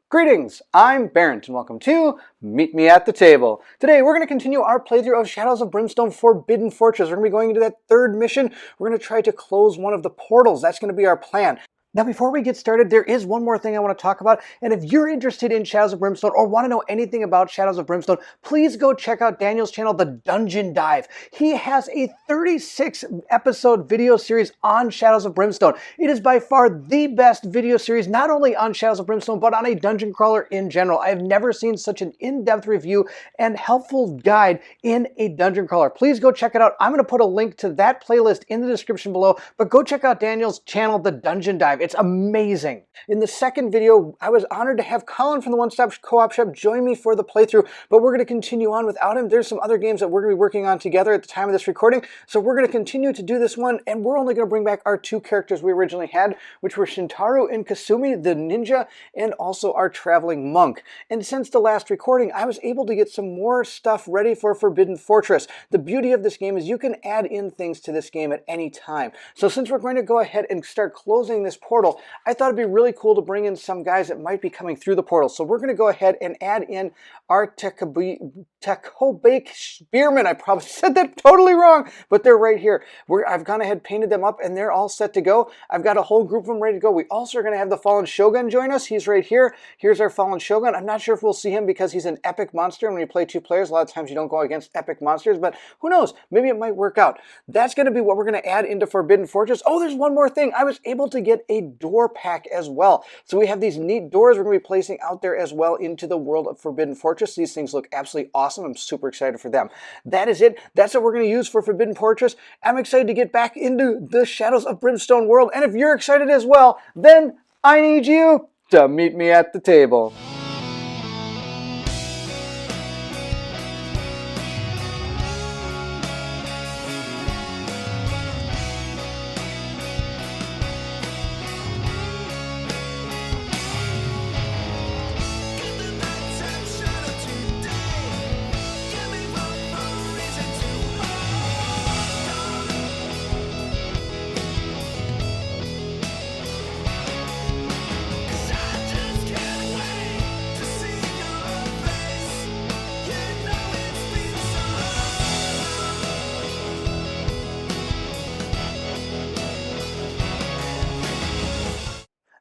Greetings, I'm Barrent, and welcome to Meet Me at the Table. Today we're going to continue our playthrough of Shadows of Brimstone Forbidden Fortress. We're going to be going into that third mission. We're going to try to close one of the portals. That's going to be our plan. Now before we get started, there is one more thing I want to talk about, and if you're interested in Shadows of Brimstone or want to know anything about Shadows of Brimstone, please go check out Daniel's channel, The Dungeon Dive. He has a 36-episode video series on Shadows of Brimstone. It is by far the best video series, not only on Shadows of Brimstone, but on a dungeon crawler in general. I have never seen such an in-depth review and helpful guide in a dungeon crawler. Please go check it out. I'm going to put a link to that playlist in the description below, but go check out Daniel's channel, The Dungeon Dive. It's amazing. In the second video, I was honored to have Colin from the One Stop Co-op Shop join me for the playthrough, but we're going to continue on without him. There's some other games that we're going to be working on together at the time of this recording, so we're going to continue to do this one, and we're only going to bring back our two characters we originally had, which were Shintaro and Kasumi, the ninja, and also our traveling monk. And since the last recording, I was able to get some more stuff ready for Forbidden Fortress. The beauty of this game is you can add in things to this game at any time. So since we're going to go ahead and start closing this portal, I thought it'd be really cool to bring in some guys that might be coming through the portal. So we're going to go ahead and add in our Tekobake Spearmen. I probably said that totally wrong, but they're right here. I've gone ahead, painted them up, and they're all set to go. I've got a whole group of them ready to go. We also are going to have the Fallen Shogun join us. He's right here. Here's our Fallen Shogun. I'm not sure if we'll see him because he's an epic monster, and when you play two players, a lot of times you don't go against epic monsters, but who knows? Maybe it might work out. That's going to be what we're going to add into Forbidden Fortress. Oh, there's one more thing. I was able to get a door pack as well. So we have these neat doors we're going to be placing out there as well into the world of Forbidden Fortress. These things look absolutely awesome. I'm super excited for them. That is it. That's what we're going to use for Forbidden Fortress. I'm excited to get back into the Shadows of Brimstone world. And if you're excited as well, then I need you to meet me at the table.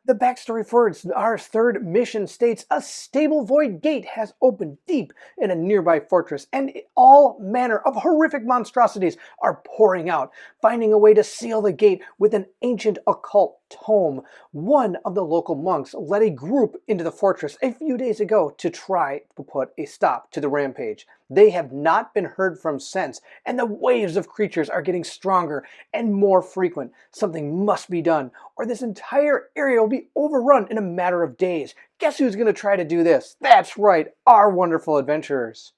The backstory for our third mission states a stable void gate has opened deep in a nearby fortress, and all manner of horrific monstrosities are pouring out. Finding a way to seal the gate with an ancient occult tome, one of the local monks led a group into the fortress a few days ago to try to put a stop to the rampage. They have not been heard from since, and the waves of creatures are getting stronger and more frequent. Something must be done, or this entire area will be overrun in a matter of days. Guess who's going to try to do this? That's right, our wonderful adventurers.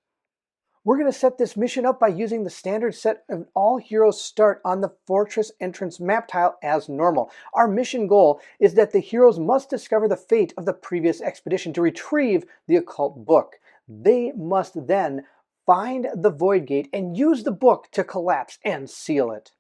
We're going to set this mission up by using the standard set of all heroes start on the fortress entrance map tile as normal. Our mission goal is that the heroes must discover the fate of the previous expedition to retrieve the occult book. They must then find the void gate and use the book to collapse and seal it.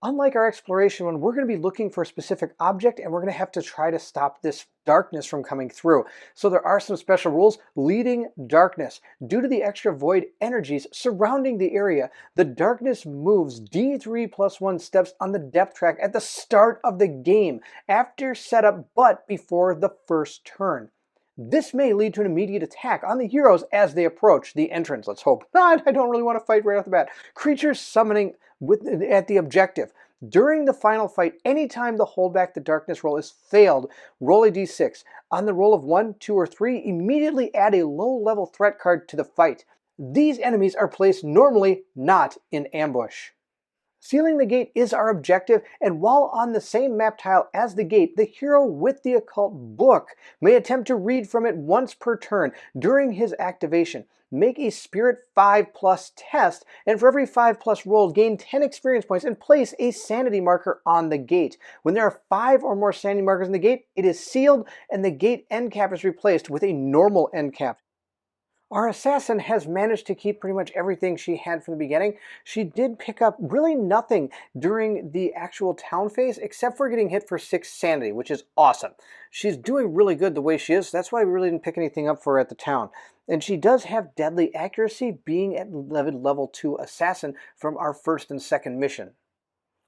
Unlike our exploration one, we're going to be looking for a specific object, and we're going to have to try to stop this darkness from coming through. So there are some special rules. Leading darkness. Due to the extra void energies surrounding the area, the darkness moves D3+1 steps on the depth track at the start of the game, after setup but before the first turn. This may lead to an immediate attack on the heroes as they approach the entrance. Let's hope not. I don't really want to fight right off the bat. Creatures summoning at the objective. During the final fight, anytime the hold back the darkness roll is failed, roll a d6. On the roll of 1, 2, or 3, immediately add a low-level threat card to the fight. These enemies are placed normally, not in ambush. Sealing the gate is our objective, and while on the same map tile as the gate, the hero with the occult book may attempt to read from it once per turn during his activation. Make a Spirit 5+ test, and for every 5+ rolled, gain 10 experience points and place a sanity marker on the gate. When there are 5 or more sanity markers in the gate, it is sealed, and the gate end cap is replaced with a normal end cap. Our assassin has managed to keep pretty much everything she had from the beginning. She did pick up really nothing during the actual town phase, except for getting hit for 6 sanity, which is awesome. She's doing really good the way she is, so that's why we really didn't pick anything up for her at the town. And she does have deadly accuracy, being at level 2 assassin from our first and second mission.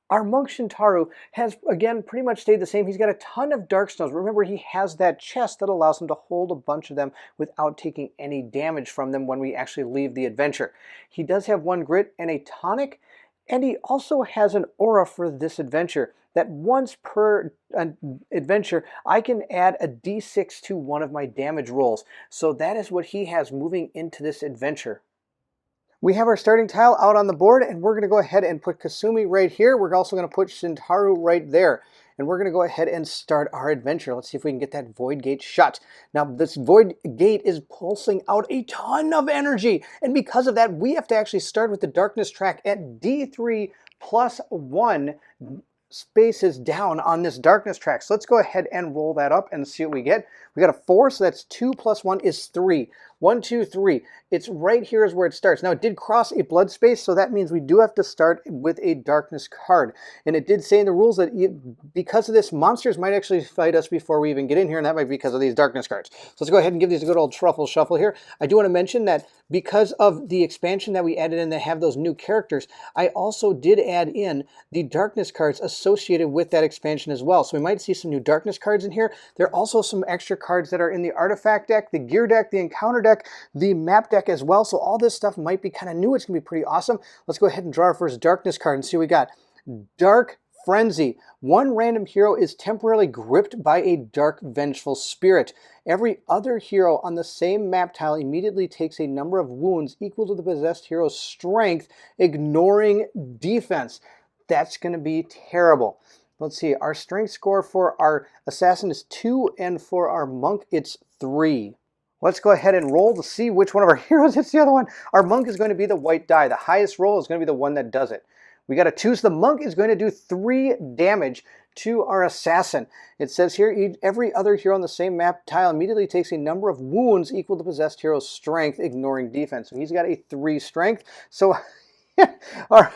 Our monk Shintaru has, again, pretty much stayed the same. He's got a ton of dark stones. Remember, he has that chest that allows him to hold a bunch of them without taking any damage from them when we actually leave the adventure. He does have 1 grit and a tonic, and he also has an aura for this adventure that once per adventure, I can add a d6 to one of my damage rolls. So that is what he has moving into this adventure. We have our starting tile out on the board, and we're going to go ahead and put Kasumi right here. We're also going to put Shintaru right there. And we're going to go ahead and start our adventure. Let's see if we can get that void gate shut. Now, this void gate is pulsing out a ton of energy. And because of that, we have to actually start with the darkness track at D3 plus 1 spaces down on this darkness track. So let's go ahead and roll that up and see what we get. We got a 4, so that's 2 plus 1 is 3. 1, 2, 3. It's right here is where it starts. Now, it did cross a blood space, so that means we do have to start with a darkness card. And it did say in the rules that because of this, monsters might actually fight us before we even get in here, and that might be because of these darkness cards. So let's go ahead and give these a good old truffle shuffle here. I do want to mention that because of the expansion that we added in that have those new characters, I also did add in the darkness cards associated with that expansion as well. So we might see some new darkness cards in here. There are also some extra cards that are in the artifact deck, the gear deck, the encounter deck, the map deck as well. So all this stuff might be kind of new. It's going to be pretty awesome. Let's go ahead and draw our first darkness card and see what we got. Dark Frenzy. 1 random hero is temporarily gripped by a dark vengeful spirit. Every other hero on the same map tile immediately takes a number of wounds equal to the possessed hero's strength, ignoring defense. That's going to be terrible. Let's see, our strength score for our assassin is 2, and for our monk, it's 3. Let's go ahead and roll to see which one of our heroes hits the other one. Our monk is going to be the white die. The highest roll is going to be the one that does it. We got a 2, so the monk is going to do 3 damage to our assassin. It says here, every other hero on the same map tile immediately takes a number of wounds equal to the possessed hero's strength, ignoring defense. So he's got a 3 strength. So our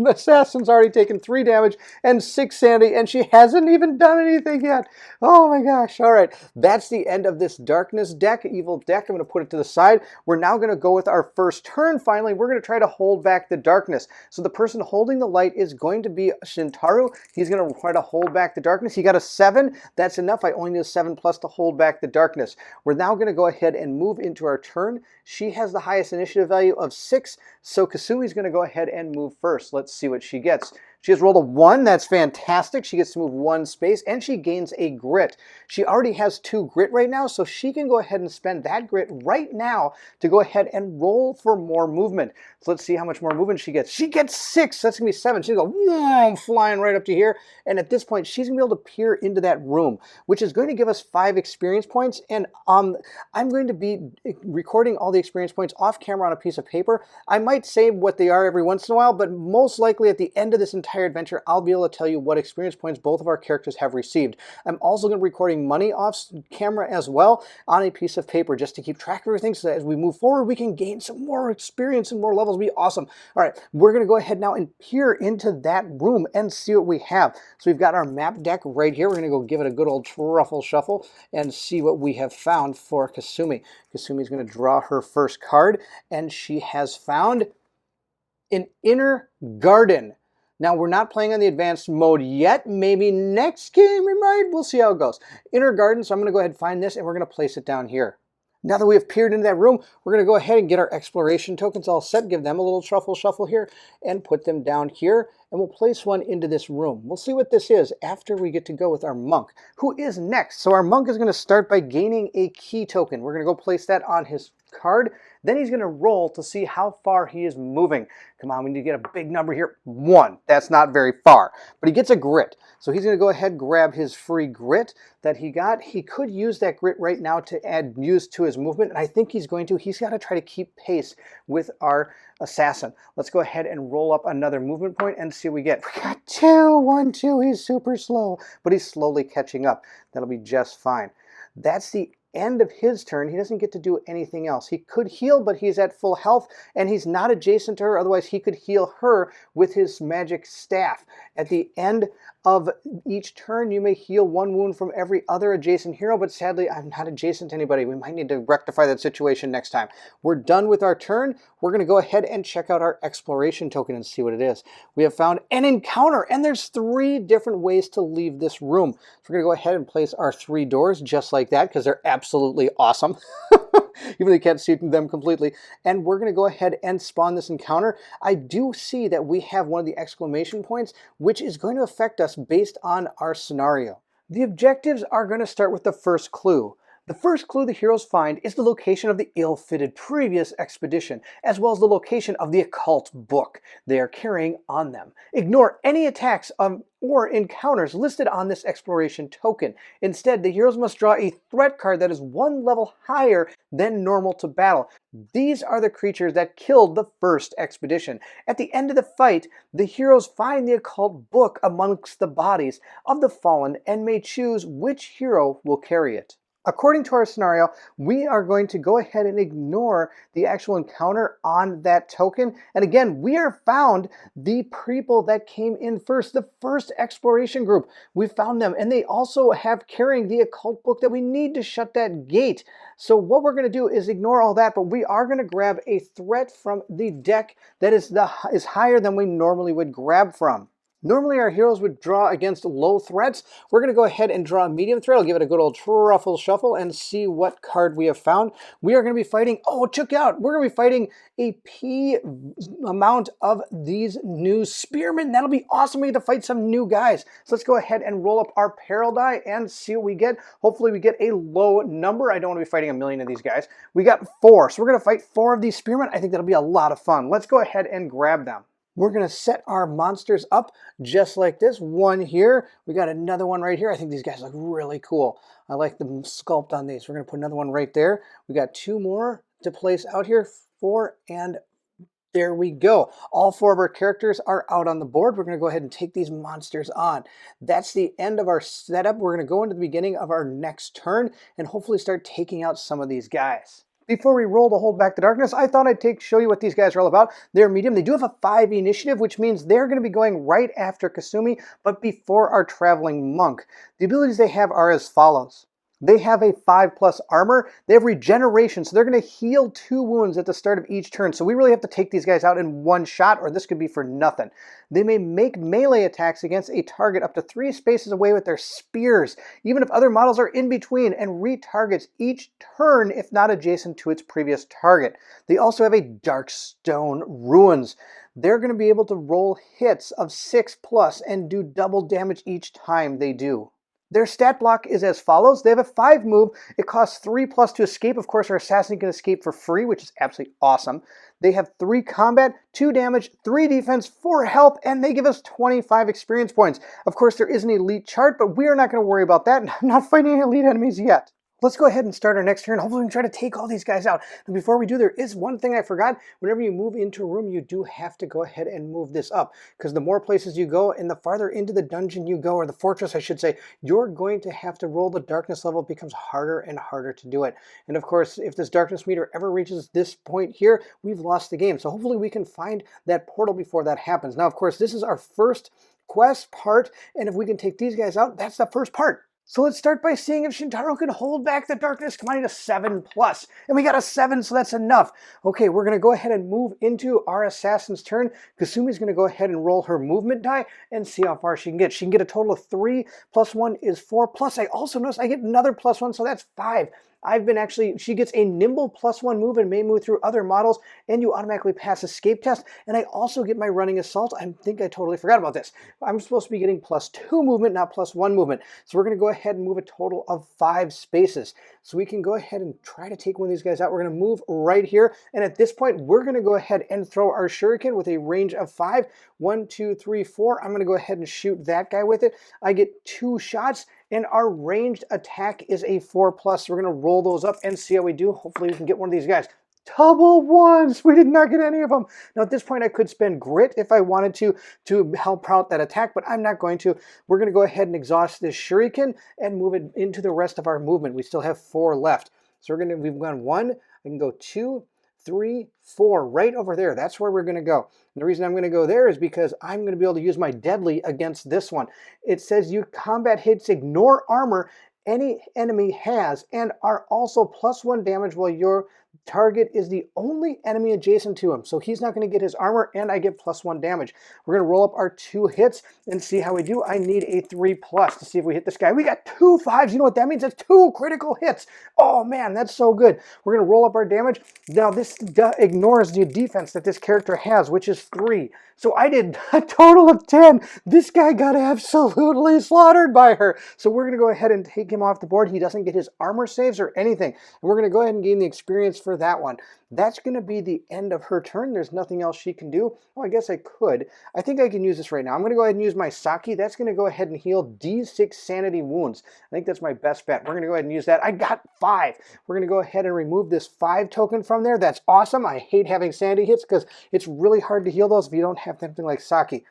assassin's already taken 3 damage and 6 sanity, and she hasn't even done anything yet. Oh my gosh. All right. That's the end of this darkness deck, evil deck. I'm going to put it to the side. We're now going to go with our first turn. Finally, we're going to try to hold back the darkness. So the person holding the light is going to be Shintaru. He's going to try to hold back the darkness. He got a 7. That's enough. I only need a 7 plus to hold back the darkness. We're now going to go ahead and move into our turn. She has the highest initiative value of 6, so Kasumi's going to go ahead and move first. Let's see what she gets. She has rolled a 1. That's fantastic. She gets to move 1 space, and she gains a grit. She already has 2 grit right now, so she can go ahead and spend that grit right now to go ahead and roll for more movement. So let's see how much more movement she gets. She gets 6. That's going to be 7. She's going to go whoa, flying right up to here, and at this point, she's going to be able to peer into that room, which is going to give us 5 experience points, and I'm going to be recording all the experience points off camera on a piece of paper. I might say what they are every once in a while, but most likely at the end of this entire adventure, I'll be able to tell you what experience points both of our characters have received. I'm also going to be recording money off camera as well on a piece of paper just to keep track of everything so that as we move forward, we can gain some more experience and more levels. It'll be awesome. All right, we're going to go ahead now and peer into that room and see what we have. So we've got our map deck right here. We're going to go give it a good old truffle shuffle and see what we have found for Kasumi. Kasumi's going to draw her first card, and she has found an inner garden. Now, we're not playing on the advanced mode yet. Maybe next game we might. We'll see how it goes. Inner garden, so I'm going to go ahead and find this, and we're going to place it down here. Now that we have peered into that room, we're going to go ahead and get our exploration tokens all set, give them a little truffle shuffle here, and put them down here, and we'll place one into this room. We'll see what this is after we get to go with our monk, who is next. So our monk is going to start by gaining a key token. We're going to go place that on his card. Then he's going to roll to see how far he is moving. Come on, we need to get a big number here. 1. That's not very far, but he gets a grit. So he's going to go ahead and grab his free grit that he got. He could use that grit right now to use to his movement, and I think he's going to. He's got to try to keep pace with our assassin. Let's go ahead and roll up another movement point and see what we get. We got 2, 1, 2. He's super slow, but he's slowly catching up. That'll be just fine. That's the end of his turn, he doesn't get to do anything else. He could heal, but he's at full health, and he's not adjacent to her. Otherwise, he could heal her with his magic staff. At the end of each turn, you may heal 1 wound from every other adjacent hero, but sadly, I'm not adjacent to anybody. We might need to rectify that situation next time. We're done with our turn. We're going to go ahead and check out our exploration token and see what it is. We have found an encounter, and there's 3 different ways to leave this room. So we're going to go ahead and place our 3 doors just like that, because they're absolutely awesome. Even though you can't see them completely. And we're going to go ahead and spawn this encounter. I do see that we have one of the exclamation points, which is going to affect us based on our scenario. The objectives are going to start with the first clue. The first clue the heroes find is the location of the ill-fitted previous expedition, as well as the location of the occult book they are carrying on them. Ignore any attacks or encounters listed on this exploration token. Instead, the heroes must draw a threat card that is 1 level higher than normal to battle. These are the creatures that killed the first expedition. At the end of the fight, the heroes find the occult book amongst the bodies of the fallen and may choose which hero will carry it. According to our scenario, we are going to go ahead and ignore the actual encounter on that token. And again, we are found the people that came in first, the first exploration group. We found them, and they also have carrying the occult book that we need to shut that gate. So what we're going to do is ignore all that, but we are going to grab a threat from the deck that is higher than we normally would grab from. Normally our heroes would draw against low threats. We're going to go ahead and draw a medium threat. I'll give it a good old truffle shuffle and see what card we have found. We are going to be fighting, oh, check out, we're going to be fighting a P amount of these new spearmen. That'll be awesome. We get to fight some new guys. So let's go ahead and roll up our peril die and see what we get. Hopefully we get a low number. I don't want to be fighting a million of these guys. We got 4, so we're going to fight 4 of these spearmen. I think that'll be a lot of fun. Let's go ahead and grab them. We're going to set our monsters up just like this. 1 here. We got another one right here. I think these guys look really cool. I like the sculpt on these. We're going to put another one right there. We got 2 more to place out here. 4, and there we go. All 4 of our characters are out on the board. We're going to go ahead and take these monsters on. That's the end of our setup. We're going to go into the beginning of our next turn and hopefully start taking out some of these guys. Before we roll to hold back the darkness, I thought I'd show you what these guys are all about. They're medium. They do have a 5 initiative, which means they're going to be going right after Kasumi, but before our traveling monk. The abilities they have are as follows. They have a 5+ armor. They have regeneration, so they're going to heal 2 wounds at the start of each turn. So we really have to take these guys out in 1 shot, or this could be for nothing. They may make melee attacks against a target up to 3 spaces away with their spears, even if other models are in between, and retargets each turn if not adjacent to its previous target. They also have a Darkstone Ruins. They're going to be able to roll hits of 6+ and do double damage each time they do. Their stat block is as follows. They have a 5 move. It costs 3+ to escape. Of course, our assassin can escape for free, which is absolutely awesome. They have 3 combat, 2 damage, 3 defense, 4 health, and they give us 25 experience points. Of course, there is an elite chart, but we are not going to worry about that. I'm not fighting any elite enemies yet. Let's go ahead and start our next turn. Hopefully we can try to take all these guys out. And before we do, there is one thing I forgot. Whenever you move into a room, you do have to go ahead and move this up. Because the more places you go, and the farther into the dungeon you go, or the fortress I should say, you're going to have to roll the darkness level. It becomes harder and harder to do it. And of course, if this darkness meter ever reaches this point here, we've lost the game. So hopefully we can find that portal before that happens. Now, of course, this is our first quest part. And if we can take these guys out, that's the first part. So let's start by seeing if Shintaro can hold back the darkness. Come on, I need a 7+. And we got a 7, so that's enough. Okay, we're going to go ahead and move into our assassin's turn. Kasumi's going to go ahead and roll her movement die and see how far she can get. She can get a total of 3, plus 1 is 4. Plus, I also notice I get another +1, so that's 5. She gets a nimble +1 move and may move through other models, and you automatically pass escape test. And I also get my running assault. I think I totally forgot about this. I'm supposed to be getting +2 movement, not +1 movement. So we're going to go ahead and move a total of 5 spaces. So we can go ahead and try to take one of these guys out. We're going to move right here. And at this point, we're going to go ahead and throw our shuriken with a range of 5. 1, 2, 3, 4. I'm going to go ahead and shoot that guy with it. I get 2 shots. And our ranged attack is a 4+. So we're going to roll those up and see how we do. Hopefully we can get one of these guys. Double ones. We did not get any of them. Now at this point I could spend grit if I wanted to help out that attack, but I'm not going to. We're going to go ahead and exhaust this shuriken and move it into the rest of our movement. We still have 4 left. So we've gone 1, I can go 2, 3, 4, right over there. That's where we're going to go. And the reason I'm going to go there is because I'm going to be able to use my deadly against this one. It says you combat hits ignore armor any enemy has and are also +1 damage while your target is the only enemy adjacent to him. So he's not going to get his armor and I get +1 damage. We're going to roll up our 2 hits and see how we do. I need a 3+ to see if we hit this guy. We got 2 5s. You know what that means? It's 2 critical hits. Oh man, that's so good. We're going to roll up our damage. Now this ignores the defense that this character has, which is 3. So I did a total of 10. This guy got absolutely slaughtered by her. So we're going to go ahead and take him off the board. He doesn't get his armor saves or anything. And we're going to go ahead and gain the experience for that one. That's going to be the end of her turn. There's nothing else she can do. Oh, I guess I could. I think I can use this right now. I'm going to go ahead and use my Saki. That's going to go ahead and heal D6 sanity wounds. I think that's my best bet. We're going to go ahead and use that. I got 5. We're going to go ahead and remove this 5 token from there. That's awesome. I hate having sanity hits because it's really hard to heal those if you don't have something like Saki.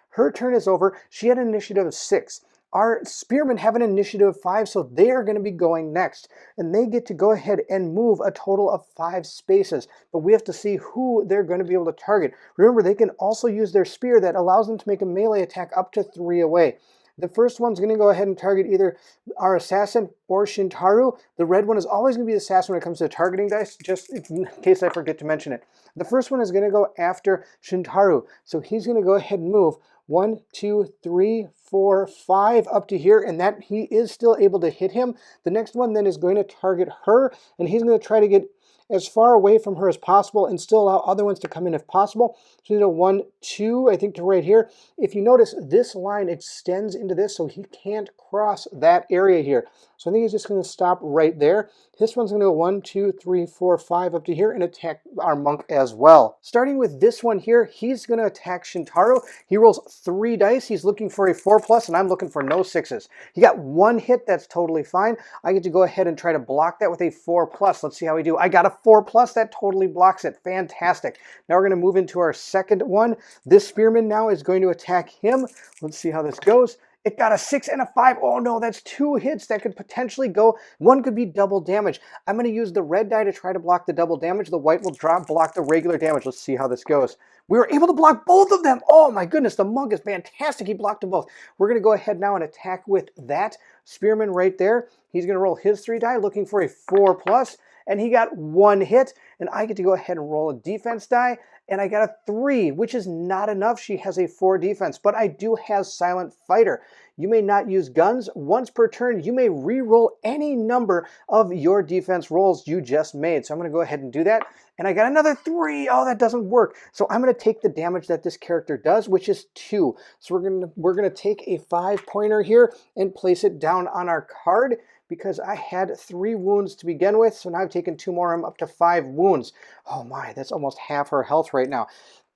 Her turn is over. She had an initiative of 6. Our spearmen have an initiative of 5, so they are going to be going next. And they get to go ahead and move a total of 5 spaces. But we have to see who they're going to be able to target. Remember, they can also use their spear that allows them to make a melee attack up to 3 away. The first one's going to go ahead and target either our assassin or Shintaro. The red one is always going to be the assassin when it comes to targeting dice, just in case I forget to mention it. The first one is going to go after Shintaro. So he's going to go ahead and move 1, 2, 3, 4, 5 up to here, and that he is still able to hit him. The next one then is going to target her, and he's going to try to get as far away from her as possible and still allow other ones to come in if possible. So you know, 1, 2, I think to right here. If you notice, this line extends into this, so he can't cross that area here. So I think he's just going to stop right there. This one's going to go 1, 2, 3, 4, 5 up to here and attack our monk as well. Starting with this one here, he's going to attack Shintaro. He rolls 3 dice. He's looking for a 4+, and I'm looking for no 6s. He got 1 hit. That's totally fine. I get to go ahead and try to block that with a 4+. Let's see how we do. I got a 4+. That totally blocks it. Fantastic. Now we're going to move into our second one. This spearman now is going to attack him. Let's see how this goes. It got a 6 and a 5. Oh no, that's 2 hits that could potentially go. One could be double damage. I'm going to use the red die to try to block the double damage. The white will block the regular damage. Let's see how this goes. We were able to block both of them. Oh my goodness, the monk is fantastic. He blocked them both. We're going to go ahead now and attack with that spearman right there. He's going to roll his 3 die looking for a 4+. And he got 1 hit, and I get to go ahead and roll a defense die, and I got a 3, which is not enough. She has a 4 defense, but I do have Silent Fighter. You may not use guns. Once per turn, you may re-roll any number of your defense rolls you just made. So I'm going to go ahead and do that, and I got another 3. Oh, that doesn't work. So I'm going to take the damage that this character does, which is 2. So we're going to take a 5-pointer here and place it down on our card, because I had 3 wounds to begin with, so now I've taken 2 more. I'm up to 5 wounds. Oh my, that's almost half her health right now.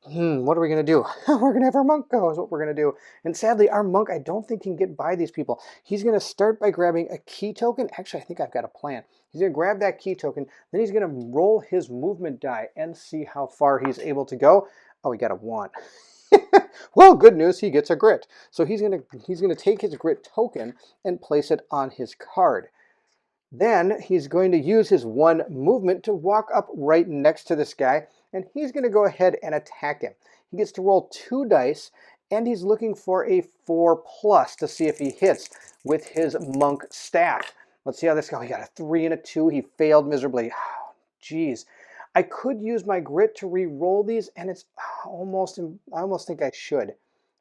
What are we going to do? We're going to have our monk go is what we're going to do. And sadly, our monk, I don't think can get by these people. He's going to start by grabbing a key token. Actually, I think I've got a plan. He's going to grab that key token, then he's going to roll his movement die and see how far he's able to go. Oh, he got a 1. Well, good news, he gets a grit. So he's gonna take his grit token and place it on his card. Then he's going to use his 1 movement to walk up right next to this guy, and he's going to go ahead and attack him. He gets to roll 2 dice, and he's looking for a 4+ to see if he hits with his monk staff. Let's see how this goes. He got a 3 and a 2. He failed miserably. Oh, geez. I could use my grit to re-roll these, and it's I almost think I should.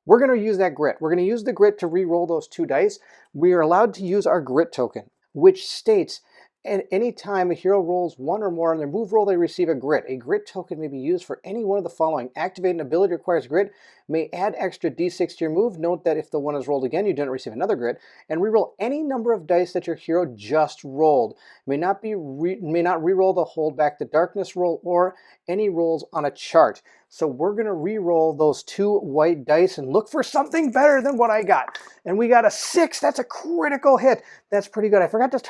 We're going to use that grit. We're going to use the grit to re-roll those 2 dice. We are allowed to use our grit token, which states at any time a hero rolls 1 or more on their move roll, they receive a grit. A grit token may be used for any one of the following. Activate an ability requires grit, may add extra d6 to your move. Note that if the 1 is rolled again, you don't receive another grit. And reroll any number of dice that your hero just rolled. May not reroll the hold back the darkness roll or any rolls on a chart. So we're going to re-roll those 2 white dice and look for something better than what I got. And we got a 6. That's a critical hit. That's pretty good. I forgot to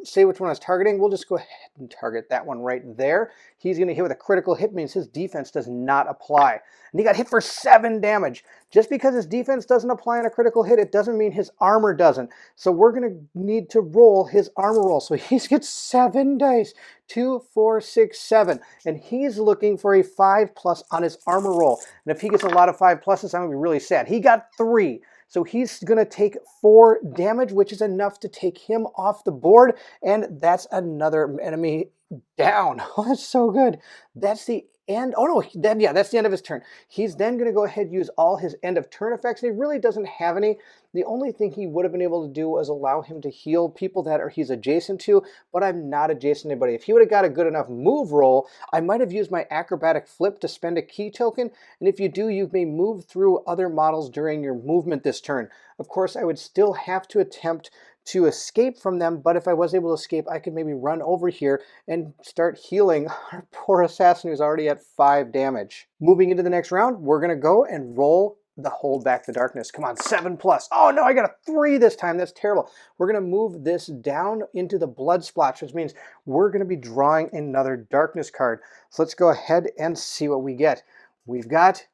say which one I was targeting. We'll just go ahead and target that one right there. He's going to hit with a critical hit, means his defense does not apply. And he got hit for 7 damage. Just because his defense doesn't apply on a critical hit, it doesn't mean his armor doesn't. So we're going to need to roll his armor roll. So he gets 7 dice. 2, 4, 6, 7. And he's looking for a 5+ on his armor roll. And if he gets a lot of 5+, I'm going to be really sad. He got 3. So he's going to take 4 damage, which is enough to take him off the board. And that's another enemy down. Oh, that's so good. That's the end. Oh, no, that's the end of his turn. He's then going to go ahead and use all his end of turn effects. And he really doesn't have any. The only thing he would have been able to do was allow him to heal people that he's adjacent to, but I'm not adjacent to anybody. If he would have got a good enough move roll, I might have used my acrobatic flip to spend a key token, and if you do, you may move through other models during your movement this turn. Of course, I would still have to attempt to escape from them, but if I was able to escape, I could maybe run over here and start healing our poor assassin who's already at 5 damage. Moving into the next round, we're going to go and roll the hold back the darkness. Come on, 7+. Oh no, I got a 3 this time. That's terrible. We're going to move this down into the blood splotch, which means we're going to be drawing another darkness card. So let's go ahead and see what we get. We've got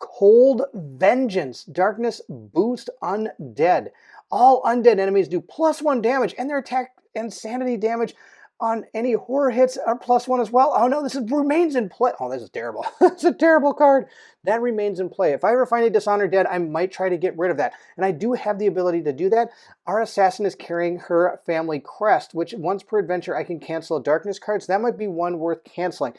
Cold Vengeance. Darkness boost undead. All undead enemies do +1 damage, and their attack and sanity damage on any horror hits are +1 as well. Oh no, remains in play. Oh, this is terrible. It's a terrible card. That remains in play. If I ever find a Dishonored dead, I might try to get rid of that. And I do have the ability to do that. Our assassin is carrying her family crest, which once per adventure I can cancel a darkness card. So that might be one worth canceling.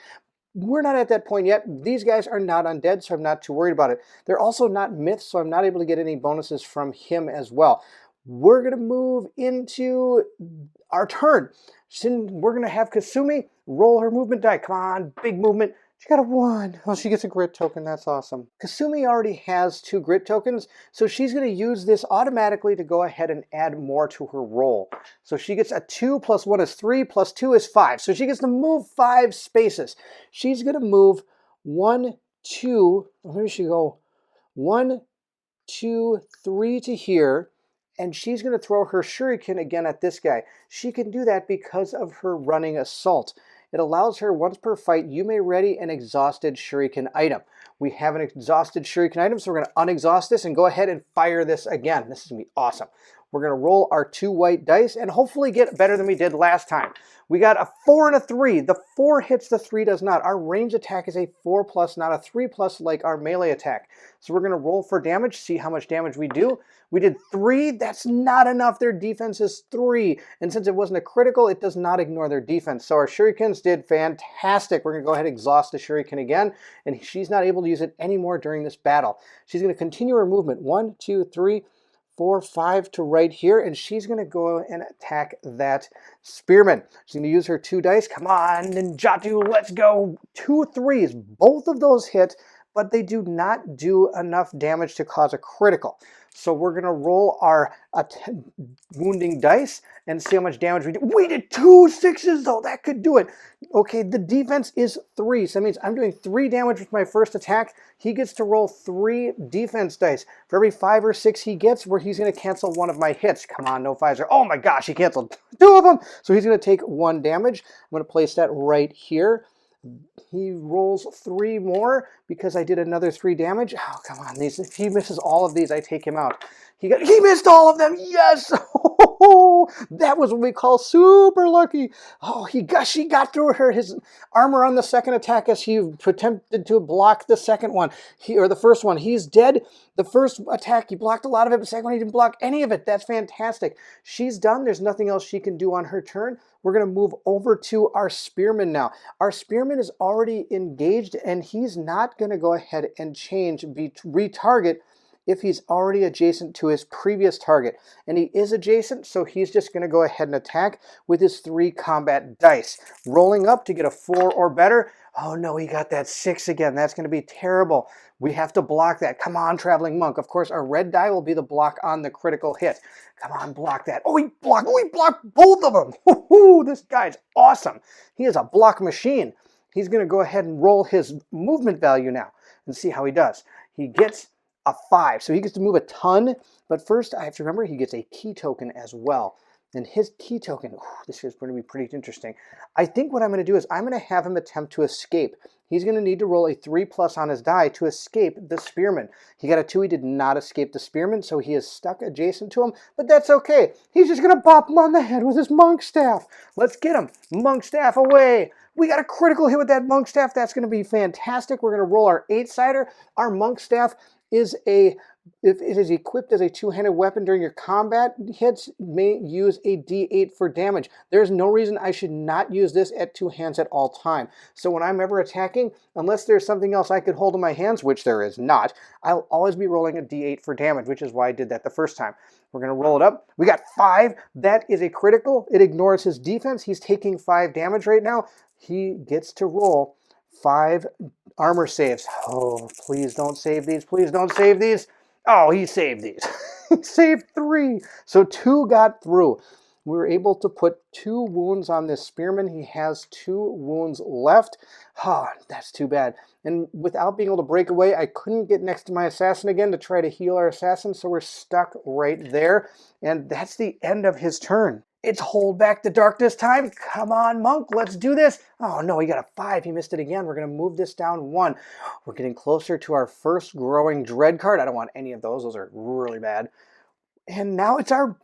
We're not at that point yet. These guys are not undead, so I'm not too worried about it. They're also not myths, so I'm not able to get any bonuses from him as well. We're going to move into our turn. We're going to have Kasumi roll her movement die. Come on, big movement. She got a 1. Oh, she gets a grit token. That's awesome. Kasumi already has 2 grit tokens, so she's going to use this automatically to go ahead and add more to her roll. So she gets a 2 + 1 is 3 + 2 is 5. So she gets to move 5 spaces. She's going to move 1, 2. Maybe she go 1, 2, 3 to here. And she's going to throw her shuriken again at this guy. She can do that because of her running assault. It allows her, once per fight, you may ready an exhausted shuriken item. We have an exhausted shuriken item, so we're going to unexhaust this and go ahead and fire this again. This is going to be awesome. We're going to roll our 2 white dice and hopefully get better than we did last time. We got a 4 and a 3. The 4 hits, the 3 does not. Our range attack is a 4+, not a 3+ like our melee attack. So we're going to roll for damage, see how much damage we do. We did 3. That's not enough. Their defense is 3. And since it wasn't a critical, it does not ignore their defense. So our shurikens did fantastic. We're going to go ahead and exhaust the shuriken again. And she's not able to use it anymore during this battle. She's going to continue her movement. 1, 2, 3, 4, 5 to right here, and she's going to go and attack that spearman. She's going to use her 2 dice. Come on, Ninjatu, let's go. 2 3s. Both of those hit, but they do not do enough damage to cause a critical. So we're going to roll our wounding dice and see how much damage we do. We did 2 6s, though. That could do it. Okay, the defense is 3, so that means I'm doing 3 damage with my first attack. He gets to roll 3 defense dice. For every 5 or 6 he gets, he's going to cancel one of my hits. Come on, no 5s. Oh my gosh, he canceled 2 of them. So he's going to take 1 damage. I'm going to place that right here. He rolls 3 more because I did another 3 damage. Oh, come on. If he misses all of these, I take him out. He missed all of them. Yes. That was what we call super lucky. Oh, she got through his armor on the second attack as he attempted to block the second one. Or the first one. He's dead. The first attack, he blocked a lot of it. The second one, he didn't block any of it. That's fantastic. She's done. There's nothing else she can do on her turn. We're going to move over to our spearman now. Our spearman is already engaged, and he's not going to go ahead and retarget if he's already adjacent to his previous target. And he is adjacent, so he's just going to go ahead and attack with his 3 combat dice. Rolling up to get a 4 or better. Oh no, he got that 6 again. That's going to be terrible. We have to block that. Come on, Traveling Monk. Of course, our red die will be the block on the critical hit. Come on, block that. Oh, he blocked. Oh, he blocked both of them. Woohoo, this guy's awesome. He is a block machine. He's going to go ahead and roll his movement value now and see how he does. He gets a 5, so he gets to move a ton. But first, I have to remember he gets a key token as well. And his key token, this is going to be pretty interesting. I think what I'm going to do is I'm going to have him attempt to escape. He's going to need to roll a 3+ on his die to escape the spearman. He got a 2. He did not escape the spearman, so he is stuck adjacent to him. But that's okay. He's just going to bop him on the head with his monk staff. Let's get him. Monk staff away. We got a critical hit with that monk staff. That's going to be fantastic. We're going to roll our 8-sider. Our monk staff is if it is equipped as a 2-handed weapon during your combat hits, may use a D8 for damage. There's no reason I should not use this at 2 hands at all time. So when I'm ever attacking, unless there's something else I could hold in my hands, which there is not, I'll always be rolling a D8 for damage, which is why I did that the first time. We're going to roll it up. We got 5. That is a critical. It ignores his defense. He's taking 5 damage right now. He gets to roll 5 armor saves. Oh, please don't save these. Please don't save these. Oh, he saved these. He saved 3. So 2 got through. We were able to put 2 wounds on this spearman. He has 2 wounds left. Oh, that's too bad. And without being able to break away, I couldn't get next to my assassin again to try to heal our assassin, so we're stuck right there. And that's the end of his turn. It's hold back the darkness time. Come on, Monk, let's do this. Oh no, he got a 5. He missed it again. We're going to move this down 1. We're getting closer to our first growing dread card. I don't want any of those. Those are really bad. And now it's our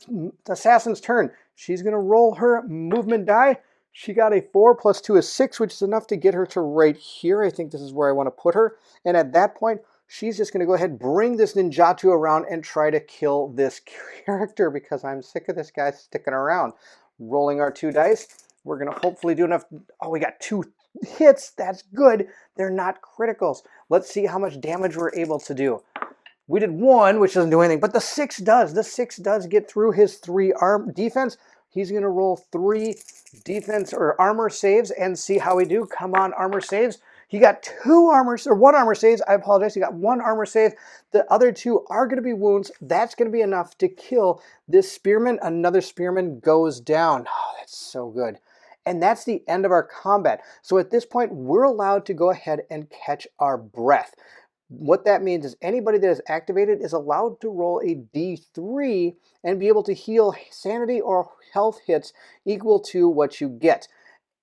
assassin's turn. She's going to roll her movement die. She got a 4 + 2 is 6, which is enough to get her to right here. I think this is where I want to put her. And at that point, she's just going to go ahead and bring this ninjatsu around and try to kill this character because I'm sick of this guy sticking around. Rolling our 2 dice. We're going to hopefully do enough. Oh, we got 2 hits. That's good. They're not criticals. Let's see how much damage we're able to do. We did 1, which doesn't do anything, but the 6 does. The 6 does get through his 3 defense. He's going to roll 3 defense or armor saves and see how we do. Come on, armor saves. He got 1 armor saves. I apologize. He got 1 armor save. The other 2 are going to be wounds. That's going to be enough to kill this spearman. Another spearman goes down. Oh, that's so good. And that's the end of our combat. So at this point, we're allowed to go ahead and catch our breath. What that means is anybody that is activated is allowed to roll a D3 and be able to heal sanity or health hits equal to what you get.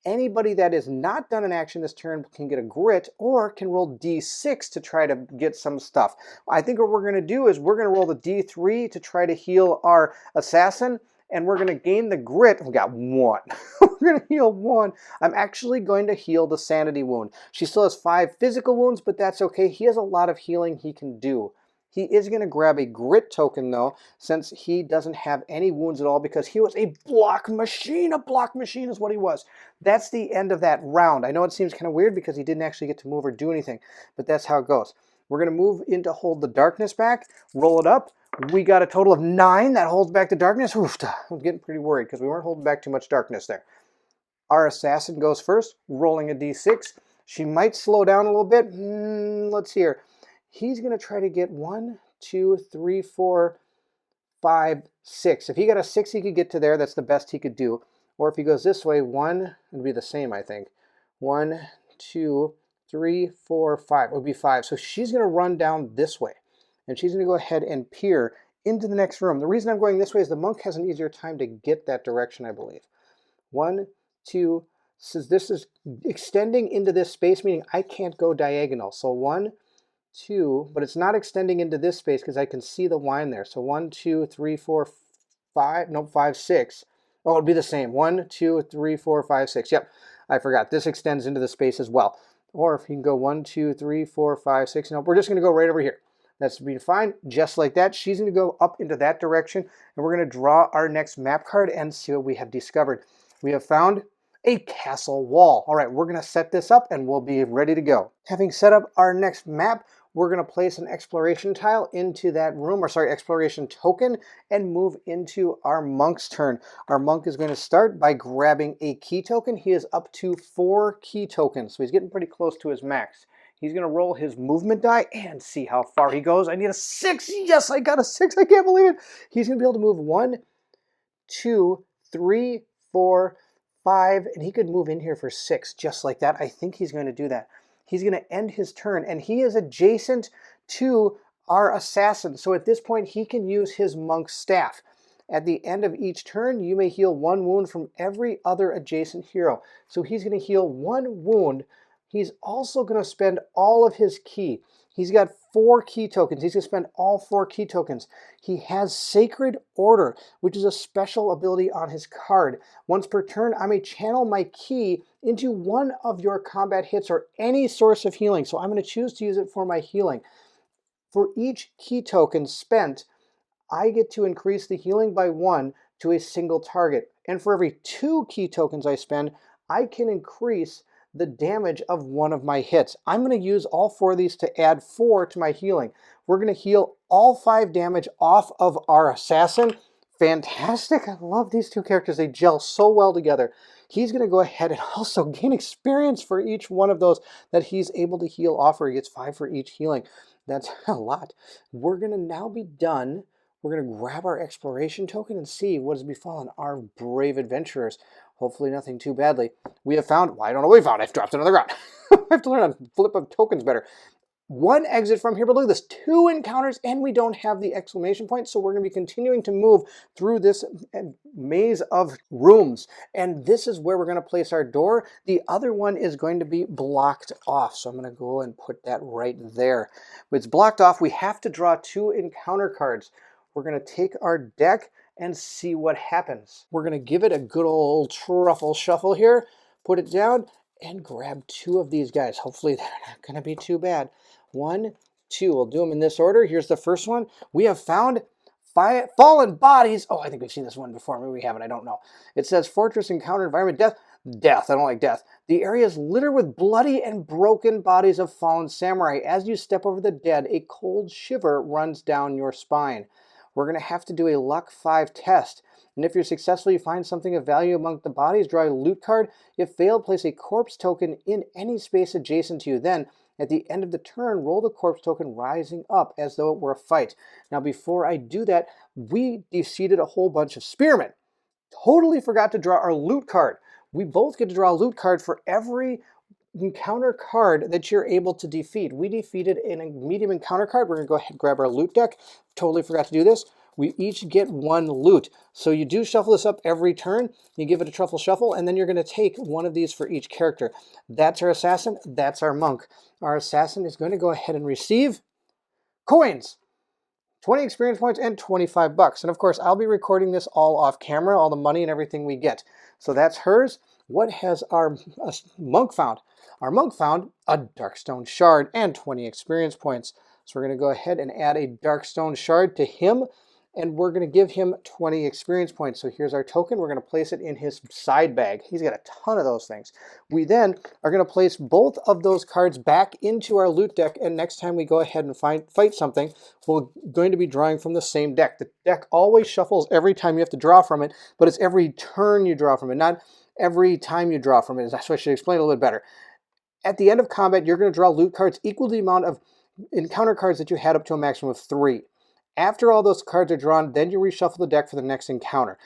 Anybody that is not done an action this turn can get a grit or can roll D6 to try to get some stuff. I think what we're going to do is we're going to roll the D3 to try to heal our assassin, and we're going to gain the grit. We got 1. We're going to heal 1. I'm actually going to heal the sanity wound. She still has 5 physical wounds, but that's okay. He has a lot of healing he can do. He is going to grab a grit token, though, since he doesn't have any wounds at all because he was a block machine. A block machine is what he was. That's the end of that round. I know it seems kind of weird because he didn't actually get to move or do anything, but that's how it goes. We're going to move into hold the darkness back, roll it up. We got a total of 9. That holds back the darkness. Oof, I'm getting pretty worried because we weren't holding back too much darkness there. Our assassin goes first, rolling a D6. She might slow down a little bit. Let's see here. He's going to try to get 1, 2, 3, 4, 5, 6. If he got a 6, he could get to there. That's the best he could do. Or if he goes this way, 1, it would be the same, I think. 1, 2, 3, 4, 5. It would be 5. So she's going to run down this way. And she's going to go ahead and peer into the next room. The reason I'm going this way is the monk has an easier time to get that direction, I believe. 1, 2, so this is extending into this space, meaning I can't go diagonal. So 1, 2, but it's not extending into this space because I can see the line there. So 1, 2, 3, 4, 5, nope, 5, 6. Oh, it'd be the same. 1, 2, 3, 4, 5, 6. Yep, I forgot. This extends into the space as well. Or if you can go 1, 2, 3, 4, 5, 6. Nope, we're just going to go right over here. That's being fine. Just like that, she's going to go up into that direction, and we're going to draw our next map card and see what we have discovered. We have found a castle wall. All right, we're going to set this up, and we'll be ready to go. Having set up our next map, we're going to place an exploration tile into that room, or sorry, exploration token, and move into our monk's turn. Our monk is going to start by grabbing a key token. He is up to 4 key tokens, so he's getting pretty close to his max. He's going to roll his movement die and see how far he goes. I need a 6. Yes, I got a 6. I can't believe it. He's going to be able to move 1, 2, 3, 4, 5, and he could move in here for 6, just like that. I think he's going to do that. He's going to end his turn, and he is adjacent to our assassin. So at this point, he can use his monk's staff. At the end of each turn, you may heal 1 wound from every other adjacent hero. So he's going to heal 1 wound. He's also going to spend all of his ki. He's got 4 key tokens. He's going to spend all 4 key tokens. He has Sacred Order, which is a special ability on his card. Once per turn, I may channel my ki into one of your combat hits or any source of healing. So I'm going to choose to use it for my healing. For each key token spent, I get to increase the healing by 1 to a single target. And for every 2 key tokens I spend, I can increase the damage of one of my hits. I'm going to use all 4 of these to add 4 to my healing. We're going to heal all 5 damage off of our assassin. Fantastic. I love these 2 characters. They gel so well together. He's going to go ahead and also gain experience for each one of those that he's able to heal off, or he gets 5 for each healing. That's a lot. We're going to now be done. We're going to grab our exploration token and see what has befallen our brave adventurers. Hopefully nothing too badly. We have found, well, I don't know what we found. I've dropped another ground. I have to learn how to flip up tokens better. 1 exit from here, but look at this, 2 encounters, and we don't have the exclamation point, so we're going to be continuing to move through this maze of rooms, and this is where we're going to place our door. The other one is going to be blocked off, so I'm going to go and put that right there. It's blocked off. We have to draw 2 encounter cards. We're going to take our deck and see what happens. We're going to give it a good old truffle shuffle here, put it down, and grab 2 of these guys. Hopefully they're not going to be too bad. 1, 2. We'll do them in this order. Here's the first one. We have found fallen bodies. Oh, I think we've seen this one before. Maybe we haven't. I don't know. It says fortress encounter environment death. Death. I don't like death. The area is littered with bloody and broken bodies of fallen samurai. As you step over the dead, a cold shiver runs down your spine. We're going to have to do a luck 5 test. And if you're successful, you find something of value among the bodies, draw a loot card. If failed, place a corpse token in any space adjacent to you. Then, at the end of the turn, roll the corpse token rising up as though it were a fight. Now, before I do that, we defeated a whole bunch of spearmen. Totally forgot to draw our loot card. We both get to draw a loot card for every encounter card that you're able to defeat. We defeated a medium encounter card. We're going to go ahead and grab our loot deck. Totally forgot to do this. We each get 1 loot. So you do shuffle this up every turn. You give it a truffle shuffle, and then you're going to take 1 of these for each character. That's our assassin. That's our monk. Our assassin is going to go ahead and receive coins. 20 experience points and 25 bucks. And of course, I'll be recording this all off camera, all the money and everything we get. So that's hers. What has our monk found? Our monk found a Darkstone Shard and 20 experience points. So we're going to go ahead and add a Darkstone Shard to him, and we're going to give him 20 experience points. So here's our token. We're going to place it in his side bag. He's got a ton of those things. We then are going to place both of those cards back into our loot deck, and next time we go ahead and fight something, we're going to be drawing from the same deck. The deck always shuffles every time you have to draw from it, but it's every turn you draw from it, not every time you draw from it. That's why I should explain it a little bit better. At the end of combat, you're going to draw loot cards equal to the amount of encounter cards that you had up to a maximum of 3. After all those cards are drawn, then you reshuffle the deck for the next encounter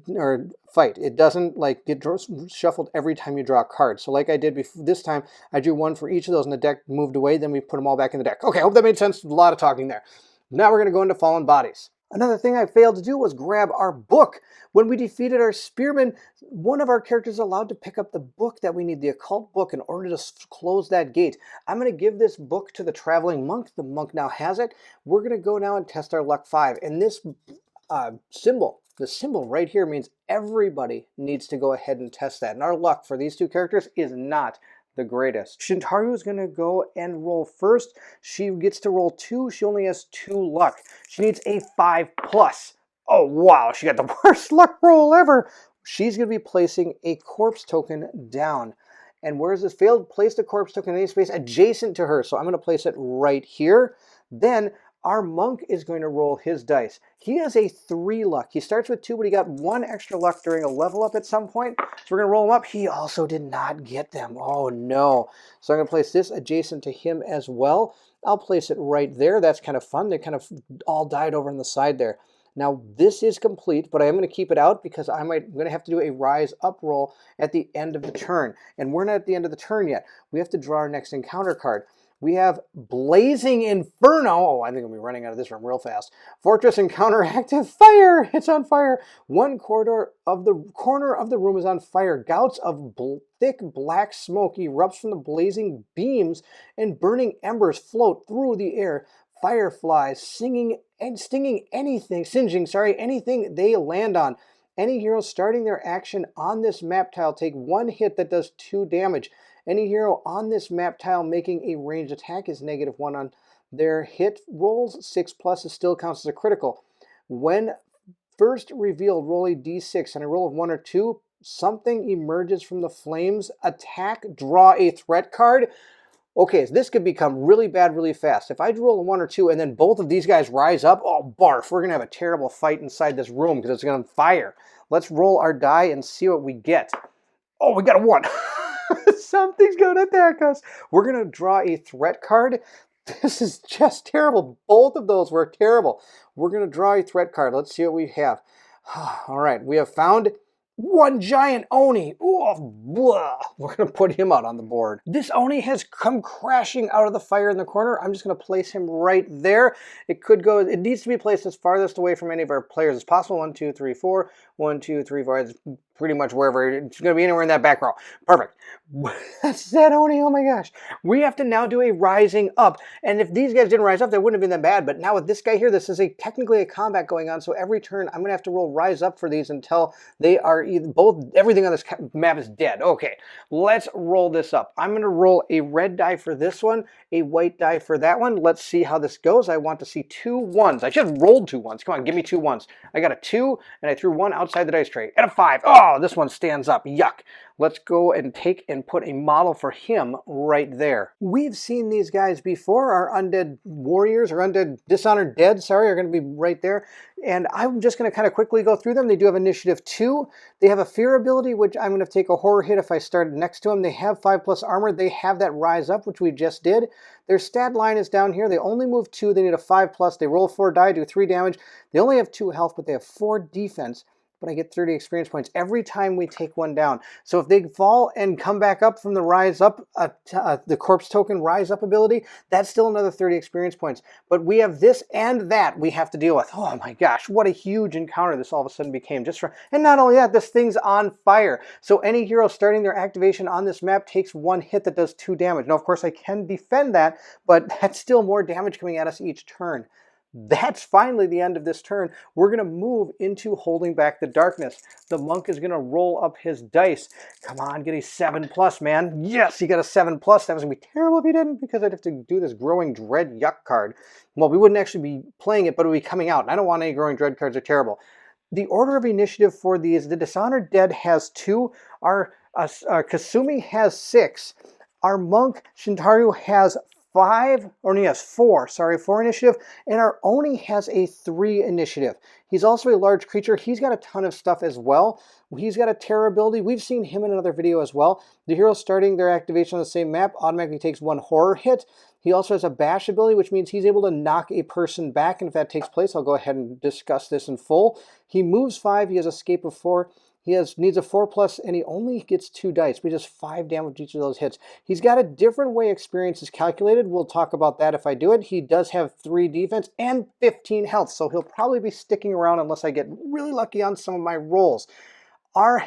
or fight. It doesn't like get shuffled every time you draw a card. So like I did before, this time, I drew 1 for each of those and the deck moved away. Then we put them all back in the deck. Okay, I hope that made sense. A lot of talking there. Now we're going to go into Fallen Bodies. Another thing I failed to do was grab our book. When we defeated our spearmen, one of our characters is allowed to pick up the book that we need, the occult book, in order to close that gate. I'm going to give this book to the traveling monk. The monk now has it. We're going to go now and test our luck 5. And this symbol, the symbol right here, means everybody needs to go ahead and test that. And our luck for these 2 characters is not the greatest. Shintaru is going to go and roll first. She gets to roll 2. She only has 2 luck. She needs a 5+. Oh, wow. She got the worst luck roll ever. She's going to be placing a corpse token down. And where is this failed? Place the corpse token in any space adjacent to her. So I'm going to place it right here. Then our monk is going to roll his dice. He has a 3 luck. He starts with 2, but he got 1 extra luck during a level up at some point. So we're going to roll him up. He also did not get them. Oh, no. So I'm going to place this adjacent to him as well. I'll place it right there. That's kind of fun. They kind of all died over on the side there. Now, this is complete, but I am going to keep it out because I'm going to have to do a rise up roll at the end of the turn. And we're not at the end of the turn yet. We have to draw our next encounter card. We have Blazing Inferno. Oh, I think I'm going to be running out of this room real fast. Fortress Encounter Active Fire. It's on fire. One corner of the room is on fire. Gouts of thick black smoke erupts from the blazing beams, and burning embers float through the air. Fireflies singing and singeing anything they land on. Any heroes starting their action on this map tile take 1 hit that does 2 damage. Any hero on this map tile making a ranged attack is -1 on their hit rolls. 6+ still counts as a critical. When first revealed, roll a d6 and a roll of 1 or 2. Something emerges from the flames. Attack, draw a threat card. Okay, so this could become really bad really fast. If I roll a 1 or 2 and then both of these guys rise up, oh, barf, we're going to have a terrible fight inside this room because it's going to fire. Let's roll our die and see what we get. Oh, we got a 1. Something's going to attack us. We're going to draw a threat card. This is just terrible. Both of those were terrible. We're going to draw a threat card. Let's see what we have. All right, we have found 1 giant Oni. Ooh, blah. We're going to put him out on the board. This Oni has come crashing out of the fire in the corner. I'm just going to place him right there. It needs to be placed as farthest away from any of our players as possible. 1, 2, 3, 4. 1, 2, 3, 4. It's pretty much wherever. It's going to be anywhere in that back row. Perfect. That's that Oni. Oh my gosh. We have to now do a rising up. And if these guys didn't rise up, they wouldn't have been that bad. But now with this guy here, this is technically a combat going on. So every turn, I'm going to have to roll rise up for these until they are everything on this map is dead. Okay, let's roll this up. I'm going to roll a red die for this one, a white die for that one. Let's see how this goes. I want to see 2 1s. I should have rolled 2 1s. Come on, give me 2 1s. I got a 2, and I threw 1 outside the dice tray. And a 5. Oh, this one stands up. Yuck. Let's go and take and put a model for him right there. We've seen these guys before. Our undead warriors, or undead dishonored dead, sorry, are going to be right there. And I'm just going to kind of quickly go through them. They do have initiative 2. They have a fear ability, which I'm going to take a horror hit if I started next to them. They have 5+ armor. They have that rise up, which we just did. Their stat line is down here. They only move 2. They need a 5+. They roll 4 die, do 3 damage. They only have 2 health, but they have 4 defense. But I get 30 experience points every time we take 1 down. So if they fall and come back up from the rise up, the corpse token rise up ability, that's still another 30 experience points. But we have this and that we have to deal with. Oh my gosh, what a huge encounter this all of a sudden became. And not only that, this thing's on fire. So any hero starting their activation on this map takes 1 hit that does 2 damage. Now, of course, I can defend that, but that's still more damage coming at us each turn. That's finally the end of this turn. We're going to move into holding back the darkness. The monk is going to roll up his dice. Come on, get a 7+, man. Yes, he got a 7+. That was going to be terrible if he didn't, because I'd have to do this Growing Dread Yuck card. Well, we wouldn't actually be playing it, but it would be coming out. And I don't want any Growing Dread cards. They're terrible. The order of initiative for these, the Dishonored Dead has 2. Our Kasumi has 6. Our monk, Shintaru, has 4 initiative, and our Oni has a 3 initiative. He's also a large creature. He's got a ton of stuff as well. He's got a terror ability. We've seen him in another video as well. The hero starting their activation on the same map automatically takes 1 horror hit. He also has a bash ability, which means he's able to knock a person back, and if that takes place, I'll go ahead and discuss this in full. He moves 5. He has escape of 4. He needs a 4+, and he only gets 2 dice, but he does 5 damage each of those hits. He's got a different way experience is calculated. We'll talk about that if I do it. He does have 3 defense and 15 health, so he'll probably be sticking around unless I get really lucky on some of my rolls. Our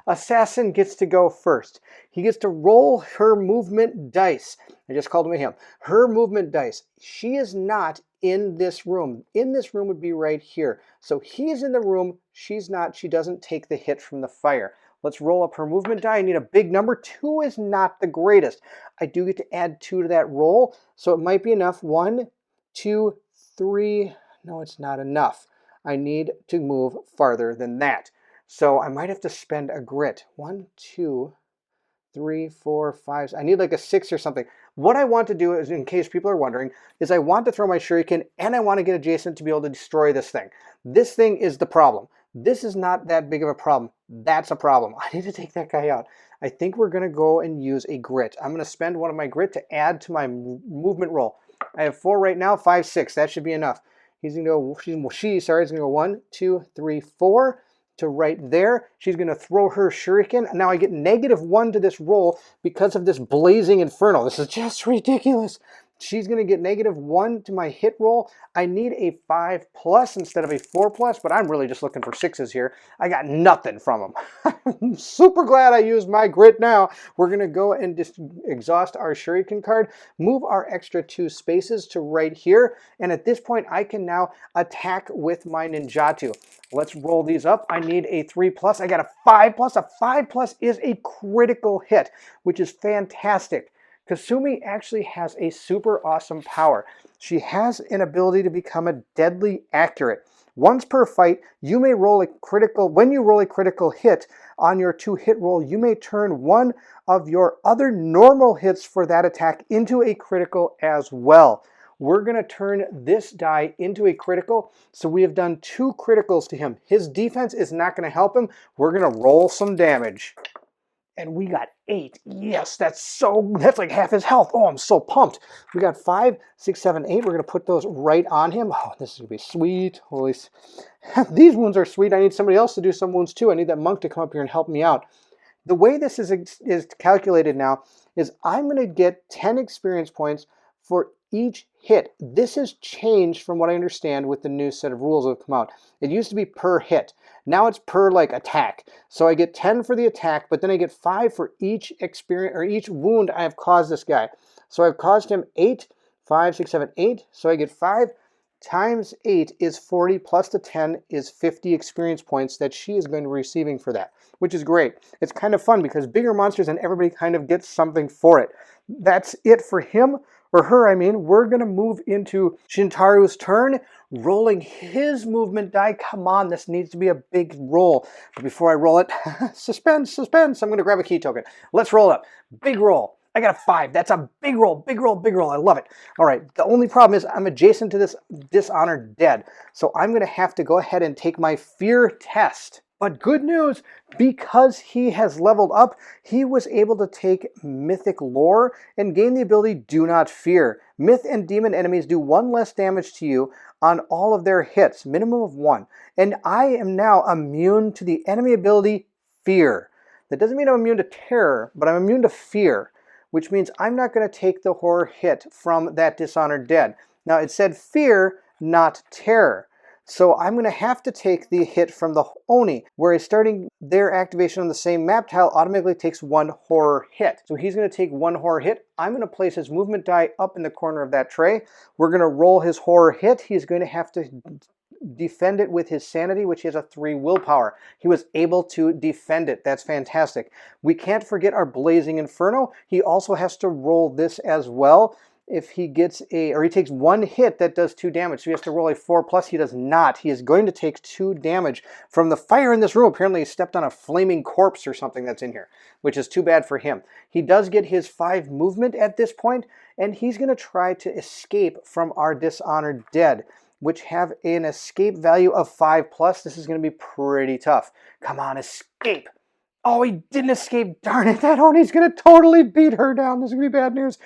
assassin gets to go first. He gets to roll her movement dice. I just called him a him. Her movement dice. She is not in this room. In this room would be right here. So he's in the room. She's not. She doesn't take the hit from the fire. Let's roll up her movement die. I need a big number. 2 is not the greatest. I do get to add 2 to that roll, so it might be enough. 1, 2, 3. No, it's not enough. I need to move farther than that. So I might have to spend a grit. 1, 2, 3, 4, 5. I need like a 6 or something. What I want to do is, in case people are wondering, is I want to throw my shuriken and I want to get adjacent to be able to destroy this thing. This thing is the problem. This is not that big of a problem. That's a problem. I need to take that guy out. I think we're going to go and use a grit. I'm going to spend one of my grit to add to my movement roll. I have 4 right now, 5, 6. That should be enough. He's going to go, she's going to go 1, 2, 3, 4 to right there. She's going to throw her shuriken. Now I get -1 to this roll because of this blazing inferno. This is just ridiculous. She's going to get -1 to my hit roll. I need a 5+ instead of a 4+, but I'm really just looking for 6s here. I got nothing from them. I'm super glad I used my grit now. We're going to go and just exhaust our shuriken card, move our extra 2 spaces to right here, and at this point I can now attack with my ninjutsu. Let's roll these up. I need a 3+. I got a 5+. A 5+ is a critical hit, which is fantastic. Kasumi actually has a super awesome power. She has an ability to become a deadly accurate. Once per fight, you may roll a critical. When you roll a critical hit on your 2-hit roll, you may turn one of your other normal hits for that attack into a critical as well. We're going to turn this die into a critical, so we have done 2 criticals to him. His defense is not going to help him. We're going to roll some damage. And we got 8. Yes, that's like half his health. Oh, I'm so pumped. We got 5, 6, 7, 8. We're going to put those right on him. Oh, this is going to be sweet. Holy, these wounds are sweet. I need somebody else to do some wounds too. I need that monk to come up here and help me out. The way this is calculated now is I'm going to get 10 experience points for each hit. This has changed from what I understand with the new set of rules that have come out. It used to be per hit. Now it's per like attack. So I get 10 for the attack, but then I get 5 for each experience or each wound I have caused this guy. So I've caused him 8, 5, 6, 7, 8. So I get 5 times 8 is 40 plus the 10 is 50 experience points that she is going to be receiving for that, which is great. It's kind of fun because bigger monsters and everybody kind of gets something for it. That's it for him. Or her, I mean. We're going to move into Shintaru's turn, rolling his movement die. Come on, this needs to be a big roll. But before I roll it, suspense. I'm going to grab a key token. Let's roll up. Big roll. I got a 5. That's a big roll, big roll, big roll. I love it. All right, the only problem is I'm adjacent to this dishonored dead. So I'm going to have to go ahead and take my fear test. But good news, because he has leveled up, he was able to take mythic lore and gain the ability Do Not Fear. Myth and demon enemies do 1 less damage to you on all of their hits, minimum of 1. And I am now immune to the enemy ability Fear. That doesn't mean I'm immune to terror, but I'm immune to fear, which means I'm not going to take the horror hit from that dishonored dead. Now it said fear, not terror. So I'm going to have to take the hit from the Oni, whereas starting their activation on the same map tile automatically takes 1 horror hit. So he's going to take 1 horror hit. I'm going to place his movement die up in the corner of that tray. We're going to roll his horror hit. He's going to have to defend it with his sanity, which has a 3 willpower. He was able to defend it. That's fantastic. We can't forget our blazing inferno. He also has to roll this as well. If he gets he takes 1 hit that does 2 damage, so he has to roll a 4+. He does not. He is going to take 2 damage from the fire in this room. Apparently he stepped on a flaming corpse or something that's in here, which is too bad for him. He does get his 5 movement at this point, and he's going to try to escape from our dishonored dead, which have an escape value of 5+. This is going to be pretty tough. Come on, escape. Oh, he didn't escape. Darn it. That Oni's going to totally beat her down. This is going to be bad news.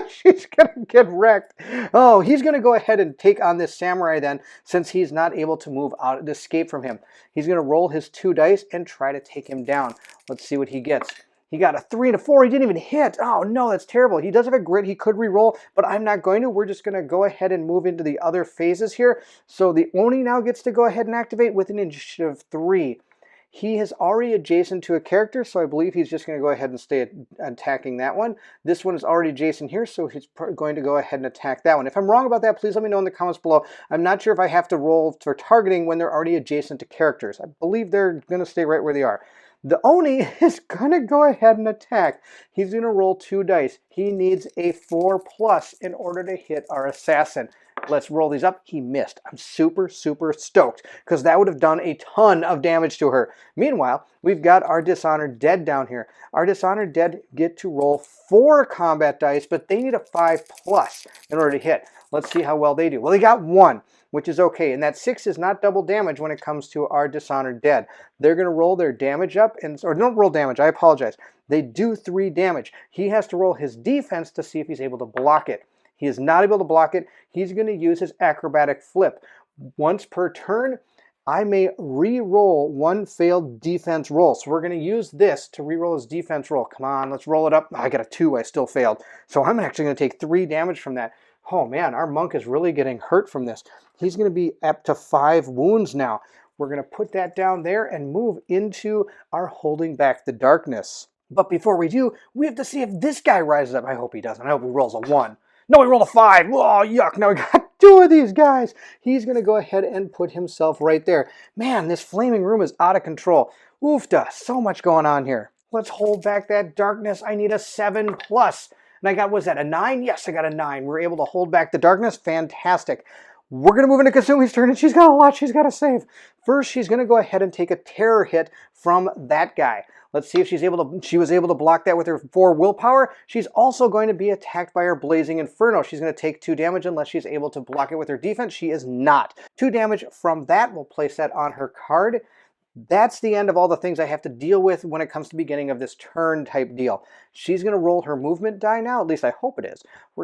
She's going to get wrecked. Oh, he's going to go ahead and take on this samurai then, since he's not able to move out, escape from him. He's going to roll his 2 dice and try to take him down. Let's see what he gets. He got a 3 and a 4. He didn't even hit. Oh, no, that's terrible. He does have a grit. He could re-roll, but I'm not going to. We're just going to go ahead and move into the other phases here. So the Oni now gets to go ahead and activate with an initiative 3. He is already adjacent to a character, so I believe he's just going to go ahead and stay attacking that one. This one is already adjacent here, so he's going to go ahead and attack that one. If I'm wrong about that, please let me know in the comments below. I'm not sure if I have to roll for targeting when they're already adjacent to characters. I believe they're going to stay right where they are. The Oni is going to go ahead and attack. He's going to roll 2 dice. He needs a 4 plus in order to hit our assassin. Let's roll these up. He missed. I'm super, super stoked because that would have done a ton of damage to her. Meanwhile, we've got our Dishonored Dead down here. Our Dishonored Dead get to roll 4 combat dice, but they need a 5 plus in order to hit. Let's see how well they do. Well, they got 1, which is okay. And that 6 is not double damage when it comes to our Dishonored Dead. They're going to roll their damage up, or don't roll damage, I apologize. They do 3 damage. He has to roll his defense to see if he's able to block it. He is not able to block it. He's going to use his acrobatic flip. Once per turn, I may re-roll 1 failed defense roll. So we're going to use this to re-roll his defense roll. Come on, let's roll it up. Oh, I got a 2. I still failed. So I'm actually going to take 3 damage from that. Oh man, our monk is really getting hurt from this. He's going to be up to 5 wounds now. We're going to put that down there and move into our holding back the darkness. But before we do, we have to see if this guy rises up. I hope he doesn't. I hope he rolls a 1. No, he rolled a 5. Oh, yuck. Now we got 2 of these guys. He's going to go ahead and put himself right there. Man, this flaming room is out of control. Oofta, so much going on here. Let's hold back that darkness. I need a 7 plus. And I got, was that a 9? Yes, I got a 9. We're able to hold back the darkness. Fantastic. We're going to move into Kasumi's turn, and she's got a lot she's got to save. First, she's going to go ahead and take a terror hit from that guy. Let's see if she was able to block that with her 4 willpower. She's also going to be attacked by her Blazing Inferno. She's going to take 2 damage unless she's able to block it with her defense. She is not. 2 damage from that. We'll place that on her card. That's the end of all the things I have to deal with when it comes to beginning of this turn type deal. She's going to roll her movement die now. At least I hope it is.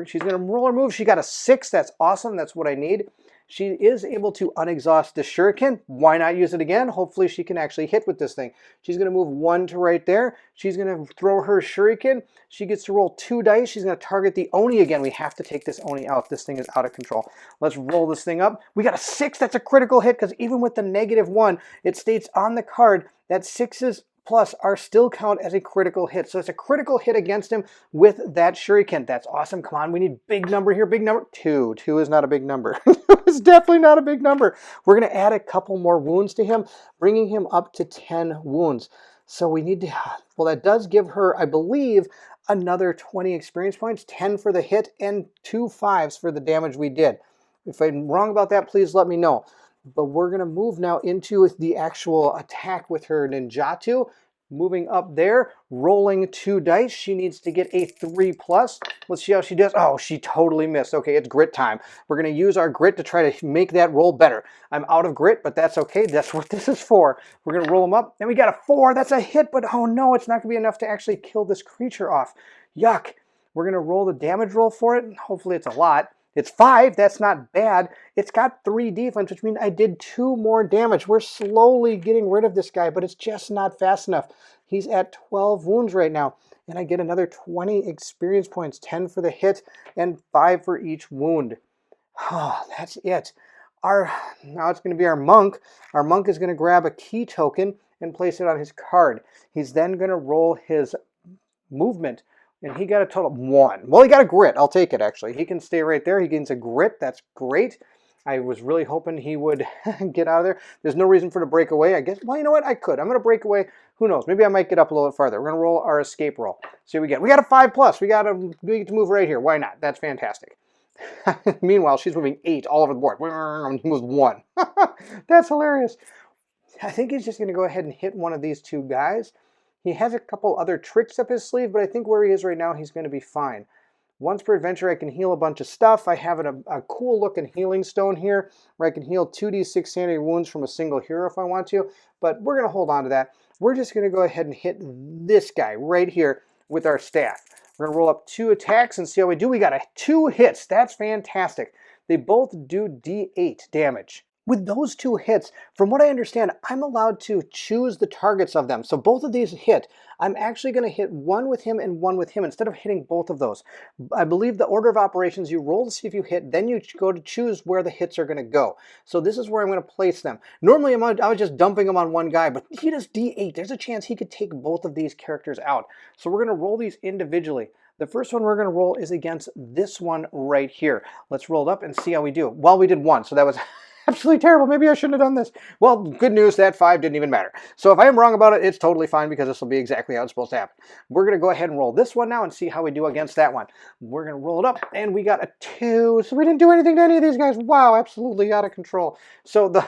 She's going to roll her move. She got a 6. That's awesome. That's what I need. She is able to unexhaust the shuriken. Why not use it again? Hopefully she can actually hit with this thing. She's going to move 1 to right there. She's going to throw her shuriken. She gets to roll 2 dice. She's going to target the Oni again. We have to take this Oni out. This thing is out of control. Let's roll this thing up. We got a 6. That's a critical hit because even with the -1, it states on the card that 6s plus are still count as a critical hit. So it's a critical hit against him with that shuriken. That's awesome. Come on, we need big number here. Big number. 2. 2 is not a big number. It's definitely not a big number. We're going to add a couple more wounds to him, bringing him up to 10 wounds. So we need to, well, that does give her, I believe, another 20 experience points, 10 for the hit and 2 5s for the damage we did. If I'm wrong about that, please let me know. But we're going to move now into the actual attack with her ninjatsu. Moving up there, rolling 2 dice. She needs to get a 3 plus. Let's see how she does. Oh, she totally missed. Okay, it's grit time. We're going to use our grit to try to make that roll better. I'm out of grit, but that's okay. That's what this is for. We're going to roll them up. And we got a 4. That's a hit, but oh no, it's not going to be enough to actually kill this creature off. Yuck. We're going to roll the damage roll for it. Hopefully it's a lot. It's 5. That's not bad. It's got 3 defense, which means I did 2 more damage. We're slowly getting rid of this guy, but it's just not fast enough. He's at 12 wounds right now, and I get another 20 experience points, 10 for the hit and 5 for each wound. Oh, that's it. Now it's going to be our monk. Our monk is going to grab a key token and place it on his card. He's then going to roll his movement. And he got a total of 1. Well, he got a grit. I'll take it, actually. He can stay right there. He gains a grit. That's great. I was really hoping he would get out of there. There's no reason for to break away. I guess, well, you know what? I could. I'm going to break away. Who knows? Maybe I might get up a little bit farther. We're going to roll our escape roll. See what we get. We got a 5 plus. We get to move right here. Why not? That's fantastic. Meanwhile, she's moving 8 all over the board. He moves 1. That's hilarious. I think he's just going to go ahead and hit one of these 2 guys. He has a couple other tricks up his sleeve, but I think where he is right now, he's going to be fine. Once per adventure, I can heal a bunch of stuff. I have a cool looking healing stone here where I can heal 2d6 sanity wounds from a single hero if I want to, but we're going to hold on to that. We're just going to go ahead and hit this guy right here with our staff. We're going to roll up 2 attacks and see how we do. We got 2 hits. That's fantastic. They both do d8 damage. With those 2 hits, from what I understand, I'm allowed to choose the targets of them. So both of these hit. I'm actually going to hit 1 with him and 1 with him instead of hitting both of those. I believe the order of operations, you roll to see if you hit, then you go to choose where the hits are going to go. So this is where I'm going to place them. Normally I was just dumping them on one guy, but he does d8. There's a chance he could take both of these characters out. So we're going to roll these individually. The first one we're going to roll is against this one right here. Let's roll it up and see how we do. Well, we did 1, so that was absolutely terrible. Maybe I shouldn't have done this. Well, good news, that 5 didn't even matter. So if I am wrong about it, it's totally fine because this will be exactly how it's supposed to happen. We're going to go ahead and roll this one now and see how we do against that one. We're going to roll it up, and we got a 2. So we didn't do anything to any of these guys. Wow, absolutely out of control. So the...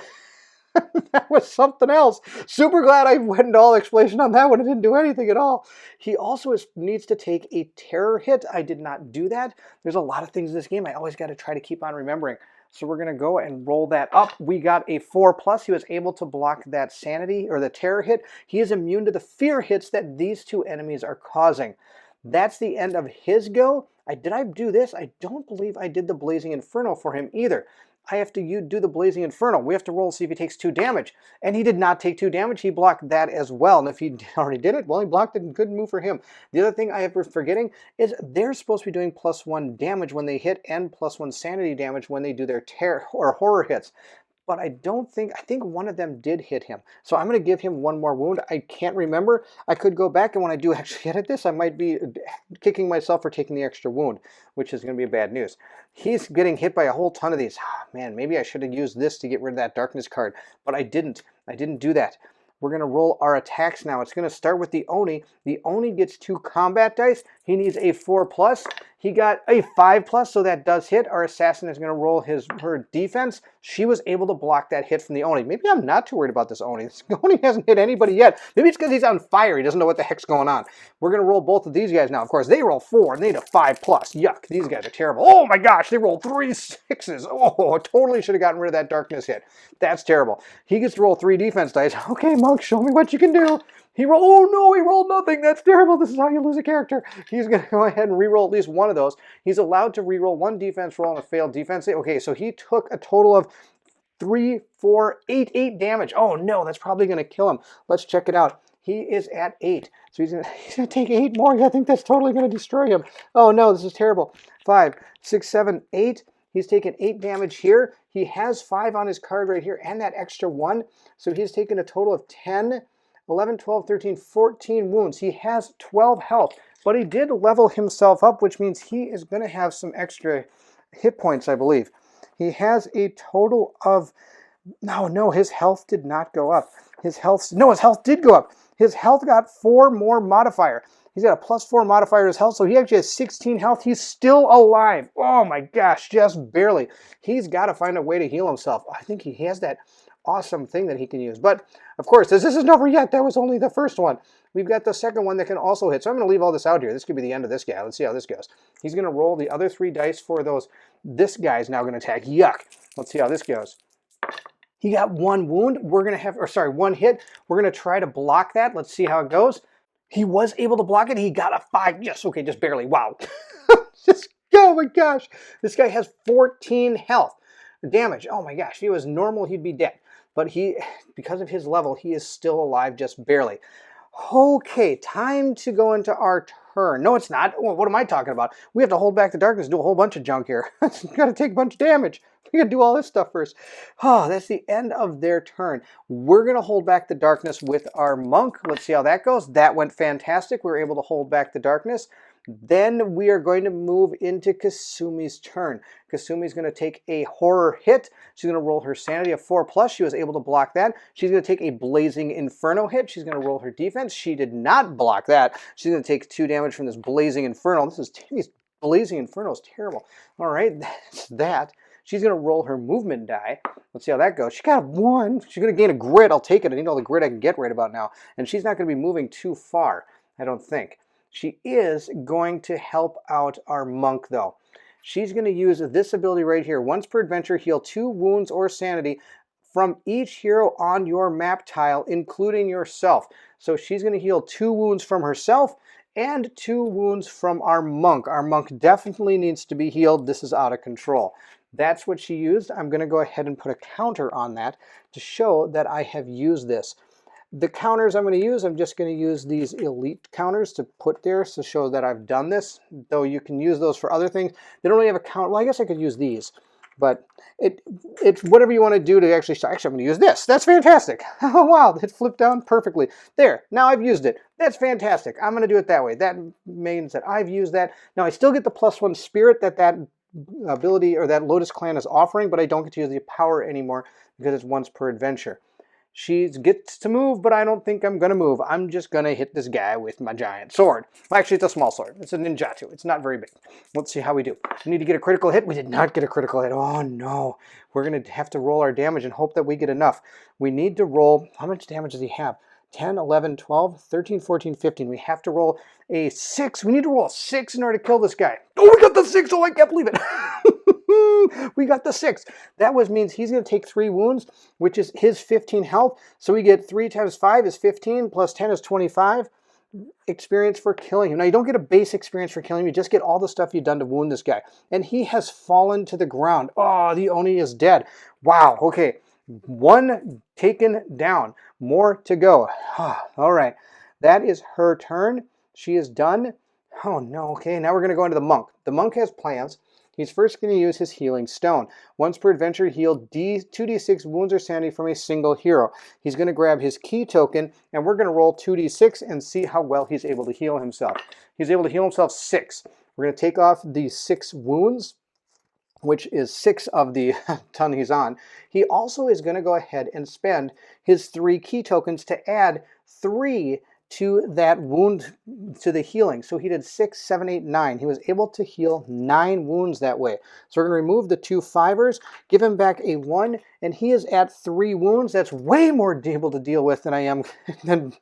that was something else. Super glad I went into all explanation on that one. It didn't do anything at all. He also needs to take a terror hit. I did not do that. There's a lot of things in this game I always got to try to keep on remembering. So we're going to go and roll that up. We got a 4+. He was able to block that sanity or the terror hit. He is immune to the fear hits that these 2 enemies are causing. That's the end of his go. Did I do this? I don't believe I did the Blazing Inferno for him either. I have to do the Blazing Inferno. We have to roll to see if he takes 2 damage. And he did not take 2 damage. He blocked that as well. And if he already did it, well, he blocked it. Good move for him. The other thing I have been forgetting is they're supposed to be doing +1 damage when they hit and +1 sanity damage when they do their terror or horror hits. But I think one of them did hit him. So I'm going to give him 1 more wound. I can't remember. I could go back, and when I do actually edit this, I might be kicking myself for taking the extra wound, which is going to be bad news. He's getting hit by a whole ton of these. Oh, man, maybe I should have used this to get rid of that darkness card, but I didn't. I didn't do that. We're going to roll our attacks now. It's going to start with the Oni. The Oni gets 2 combat dice. He needs a 4+. He got a 5+, so that does hit. Our assassin is going to roll her defense. She was able to block that hit from the Oni. Maybe I'm not too worried about this Oni. This Oni hasn't hit anybody yet. Maybe it's because he's on fire. He doesn't know what the heck's going on. We're going to roll both of these guys now. Of course, they roll 4, and they need a 5+. Yuck, these guys are terrible. Oh my gosh, they rolled 3 6s. Oh, I totally should have gotten rid of that darkness hit. That's terrible. He gets to roll 3 defense dice. Okay, Monk, show me what you can do. Oh no, he rolled nothing. That's terrible. This is how you lose a character. He's going to go ahead and re-roll at least one of those. He's allowed to re-roll 1 defense roll and a failed defense. Okay, so he took a total of 3, 4, 8 damage. Oh no, that's probably going to kill him. Let's check it out. He is at 8. So he's going to take 8 more. I think that's totally going to destroy him. Oh no, this is terrible. 5, 6, 7, 8. He's taken 8 damage here. He has 5 on his card right here and that extra 1. So he's taken a total of 10, 11, 12, 13, 14 wounds. He has 12 health, but he did level himself up, which means he is going to have some extra hit points, I believe. He has a total of, no, his health did not go up. His health did go up. His health got 4 more modifier. He's got a +4 modifier to his health, so he actually has 16 health. He's still alive. Oh my gosh, just barely. He's got to find a way to heal himself. I think he has that awesome thing that he can use. But, of course, this isn't over yet. That was only the first one. We've got the second one that can also hit. So I'm going to leave all this out here. This could be the end of this guy. Let's see how this goes. He's going to roll the other 3 dice for those. This guy's now going to attack. Yuck. Let's see how this goes. He got 1 wound. We're going to have, 1 hit. We're going to try to block that. Let's see how it goes. He was able to block it. He got a 5. Yes, okay, just barely. Wow. Oh my gosh. This guy has 14 health. Damage. Oh my gosh. If he was normal, he'd be dead. But because of his level, he is still alive just barely. Okay, time to go into our turn. No, it's not. Well, what am I talking about? We have to hold back the darkness, do a whole bunch of junk here. Got to take a bunch of damage. We got to do all this stuff first. Oh, that's the end of their turn. We're going to hold back the darkness with our monk. Let's see how that goes. That went fantastic. We were able to hold back the darkness. Then we are going to move into Kasumi's turn. Kasumi's going to take a horror hit. She's going to roll her sanity of 4+. She was able to block that. She's going to take a blazing inferno hit. She's going to roll her defense. She did not block that. She's going to take 2 damage from this blazing inferno. These blazing inferno is terrible. All right, that's that. She's going to roll her movement die. Let's see how that goes. She got a 1. She's going to gain a grit. I'll take it. I need all the grit I can get right about now. And she's not going to be moving too far, I don't think. She is going to help out our monk, though. She's going to use this ability right here. Once per adventure, heal 2 wounds or sanity from each hero on your map tile, including yourself. So she's going to heal 2 wounds from herself and 2 wounds from our monk. Our monk definitely needs to be healed. This is out of control. That's what she used. I'm going to go ahead and put a counter on that to show that I have used this. The counters I'm going to use, I'm just going to use these elite counters to put there to show that I've done this, though you can use those for other things. They don't really have a count. Well, I guess I could use these, but it's whatever you want to do to actually start. Actually, I'm going to use this. That's fantastic. Oh, wow, it flipped down perfectly. There, now I've used it. That's fantastic. I'm going to do it that way. That means that I've used that. Now, I still get the +1 spirit that ability or that Lotus Clan is offering, but I don't get to use the power anymore because it's once per adventure. She gets to move, but I don't think I'm going to move. I'm just going to hit this guy with my giant sword. Well, actually, it's a small sword. It's a ninjatsu. It's not very big. Let's see how we do. We need to get a critical hit. We did not get a critical hit. Oh, no. We're going to have to roll our damage and hope that we get enough. We need to roll. How much damage does he have? 10, 11, 12, 13, 14, 15. We have to roll a 6. We need to roll a 6 in order to kill this guy. Oh, we got the 6. Oh, I can't believe it. We got the 6. That means he's going to take 3 wounds, which is his 15 health. So we get 3 times 5 is 15, plus 10 is 25 experience for killing him. Now, you don't get a base experience for killing him. You just get all the stuff you've done to wound this guy. And he has fallen to the ground. Oh, the Oni is dead. Wow. Okay. 1 taken down. More to go. All right. That is her turn. She is done. Oh, no. Okay. Now we're going to go into the monk. The monk has plans. He's first going to use his healing stone. Once per adventure, heal 2d6 wounds or sanity from a single hero. He's going to grab his key token, and we're going to roll 2d6 and see how well he's able to heal himself. He's able to heal himself 6. We're going to take off the 6 wounds, which is 6 of the ton he's on. He also is going to go ahead and spend his 3 key tokens to add 3 to that wound, to the healing. So he did 6, 7, 8, 9. He was able to heal 9 wounds that way. So we're going to remove the 2 5ers, give him back a 1, and he is at 3 wounds. That's way more able to deal with than I am than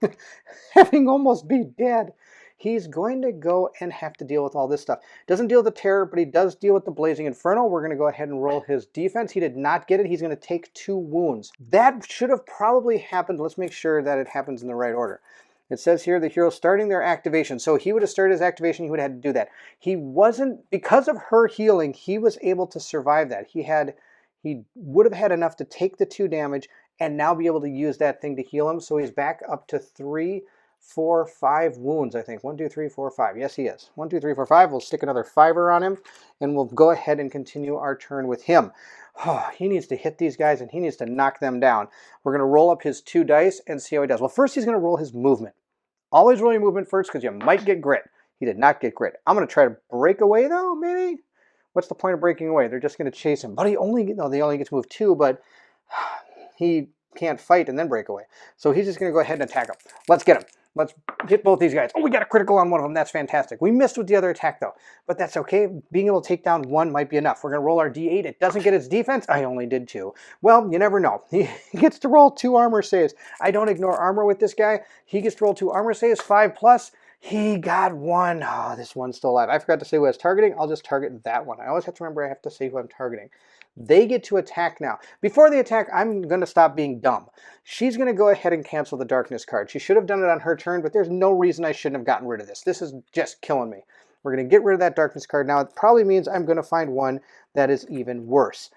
having almost be dead. He's going to go and have to deal with all this stuff. Doesn't deal with the terror, but he does deal with the Blazing Inferno. We're going to go ahead and roll his defense. He did not get it. He's going to take 2 wounds. That should have probably happened. Let's make sure that it happens in the right order. It says here the hero starting their activation. So he would have started his activation. He would have had to do that. He wasn't, because of her healing, he was able to survive that. He would have had enough to take the 2 damage and now be able to use that thing to heal him. So he's back up to 3, 4, 5 wounds, I think. 1, 2, 3, 4, 5. Yes, he is. 1, 2, 3, 4, 5. We'll stick another 5er on him, and we'll go ahead and continue our turn with him. Oh, he needs to hit these guys, and he needs to knock them down. We're going to roll up his 2 dice and see how he does. Well, first he's going to roll his movement. Always roll your movement first because you might get grit. He did not get grit. I'm going to try to break away, though, maybe? What's the point of breaking away? They're just going to chase him. But they only get to move 2, but he can't fight and then break away. So he's just going to go ahead and attack him. Let's get him. Let's hit both these guys. Oh, we got a critical on one of them. That's fantastic. We missed with the other attack, though. But that's okay. Being able to take down 1 might be enough. We're going to roll our d8. It doesn't get its defense. I only did 2. Well, you never know. He gets to roll 2 armor saves. I don't ignore armor with this guy. He gets to roll 2 armor saves, 5+. He got 1. Oh, this one's still alive. I forgot to say who I was targeting. I'll just target that one. I always have to remember I have to say who I'm targeting. They get to attack now. Before they attack, I'm going to stop being dumb. She's going to go ahead and cancel the darkness card. She should have done it on her turn, but there's no reason I shouldn't have gotten rid of this. This is just killing me. We're going to get rid of that darkness card now. It probably means I'm going to find one that is even worse.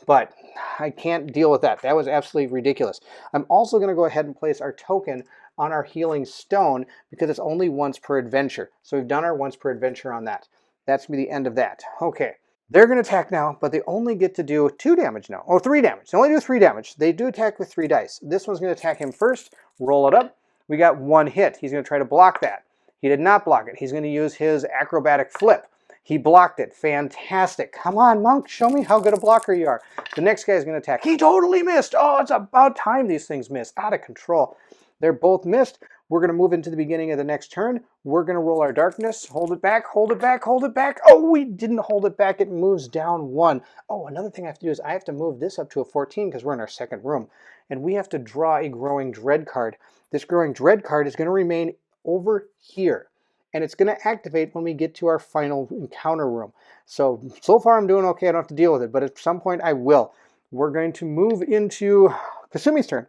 But I can't deal with that. That was absolutely ridiculous. I'm also going to go ahead and place our token on our healing stone because it's only once per adventure. So we've done our once per adventure on that. That's going to be the end of that. Okay. They're going to attack now, but they only get to do 2 damage now. Oh, 3 damage. They only do 3 damage. They do attack with 3 dice. This one's going to attack him first. Roll it up. We got 1 hit. He's going to try to block that. He did not block it. He's going to use his acrobatic flip. He blocked it. Fantastic. Come on, monk. Show me how good a blocker you are. The next guy is going to attack. He totally missed. Oh, it's about time these things miss. Out of control. They're both missed. We're going to move into the beginning of the next turn. We're going to roll our darkness. Hold it back, hold it back, hold it back. Oh, we didn't hold it back. It moves down 1. Oh, another thing I have to do is I have to move this up to a 14 because we're in our second room. And we have to draw a Growing Dread card. This Growing Dread card is going to remain over here. And it's going to activate when we get to our final encounter room. So far I'm doing okay. I don't have to deal with it. But at some point I will. We're going to move into Kasumi's turn.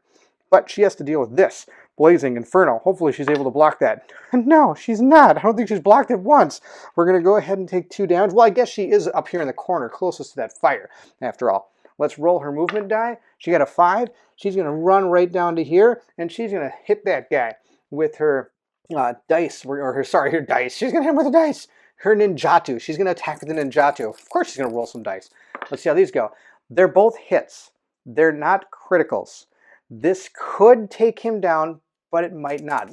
But she has to deal with this. Blazing Inferno. Hopefully she's able to block that. No, she's not. I don't think she's blocked it once. We're going to go ahead and take 2 damage. Well, I guess she is up here in the corner, closest to that fire, after all. Let's roll her movement die. She got a 5. She's going to run right down to here, and she's going to hit that guy with her dice, her dice. She's going to hit him with a dice. Her ninjatsu. She's going to attack with the ninjatsu. Of course she's going to roll some dice. Let's see how these go. They're both hits. They're not criticals. This could take him down, but it might not.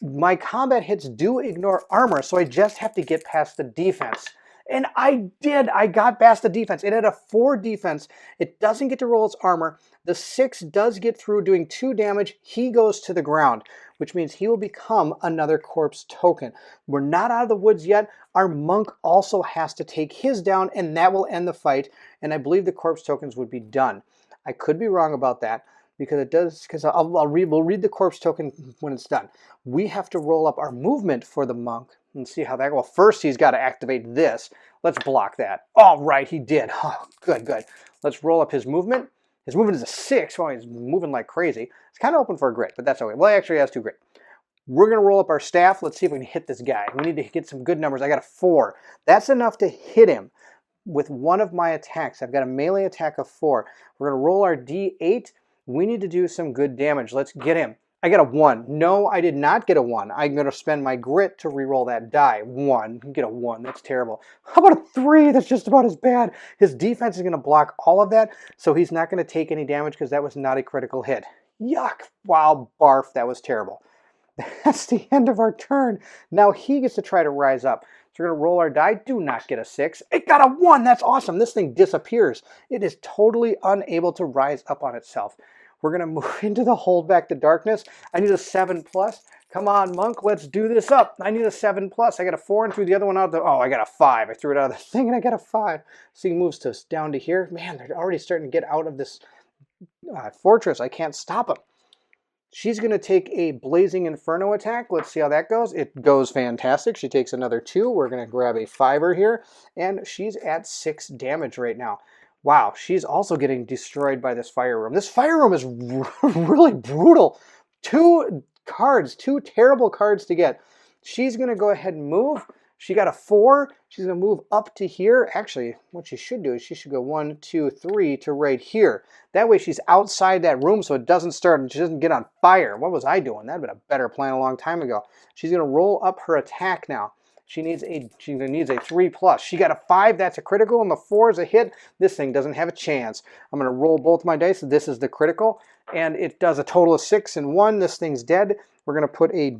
My combat hits do ignore armor, so I just have to get past the defense. And I did. I got past the defense. It had a 4 defense. It doesn't get to roll its armor. The 6 does get through, doing 2 damage. He goes to the ground, which means he will become another corpse token. We're not out of the woods yet. Our monk also has to take his down, and that will end the fight. And I believe the corpse tokens would be done. I could be wrong about that, because it does, because we'll read the corpse token when it's done. We have to roll up our movement for the monk and see how that goes. Well, first he's got to activate this. Let's block that. All right, he did. Oh, good, good. Let's roll up his movement. His movement is a 6. Well, he's moving like crazy. It's kind of open for a grit, but that's okay. Well, he actually has 2 grit. We're going to roll up our staff. Let's see if we can hit this guy. We need to get some good numbers. I got a 4. That's enough to hit him with one of my attacks. I've got a melee attack of 4. We're going to roll our D8. We need to do some good damage. Let's get him. I got a 1. No, I did not get a 1. I'm going to spend my grit to re-roll that die. 1. Get a 1. That's terrible. How about a 3? That's just about as bad. His defense is going to block all of that, so he's not going to take any damage because that was not a critical hit. Yuck. Wow, barf. That was terrible. That's the end of our turn. Now he gets to try to rise up. So we're going to roll our die. Do not get a 6. It got a 1. That's awesome. This thing disappears. It is totally unable to rise up on itself. We're going to move into the hold back to darkness. I need a 7+. Come on, monk. Let's do this up. I need a 7+. I got a 4 and threw the other one out. Oh, I got a 5. I threw it out of the thing and I got a 5. So he moves to down to here. Man, they're already starting to get out of this fortress. I can't stop them. She's going to take a Blazing Inferno attack. Let's see how that goes. It goes fantastic. She takes another 2. We're going to grab a 5er here, and she's at 6 damage right now. Wow, she's also getting destroyed by this fire room. This fire room is really brutal. 2 cards, 2 terrible cards to get. She's going to go ahead and move. She got a 4. She's going to move up to here. Actually, what she should do is she should go 1, 2, 3 to right here. That way she's outside that room so it doesn't start and she doesn't get on fire. What was I doing? That'd been a better plan a long time ago. She's going to roll up her attack now. She needs a 3+. She got a 5. That's a critical, and the 4 is a hit. This thing doesn't have a chance. I'm going to roll both my dice. This is the critical, and it does a total of 6 and 1. This thing's dead. We're going to put a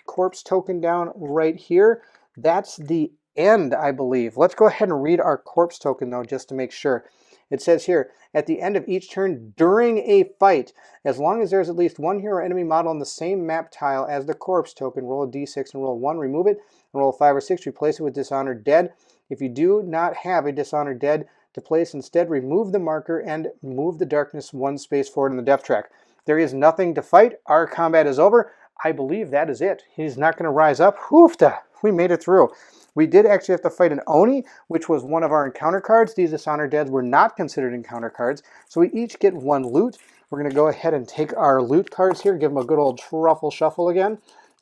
corpse token down right here. That's the end, I believe. Let's go ahead and read our corpse token, though, just to make sure. It says here, at the end of each turn during a fight, as long as there's at least one hero or enemy model on the same map tile as the corpse token, roll a d6 and roll 1, remove it, and roll a 5 or 6, replace it with Dishonored Dead. If you do not have a Dishonored Dead to place, instead remove the marker and move the darkness 1 space forward in the death track. There is nothing to fight. Our combat is over. I believe that is it. He's not going to rise up. Hoofda! We made it through. We did actually have to fight an Oni, which was one of our encounter cards. These Dishonored Deads were not considered encounter cards, so we each get 1 loot. We're going to go ahead and take our loot cards here, give them a good old truffle shuffle again,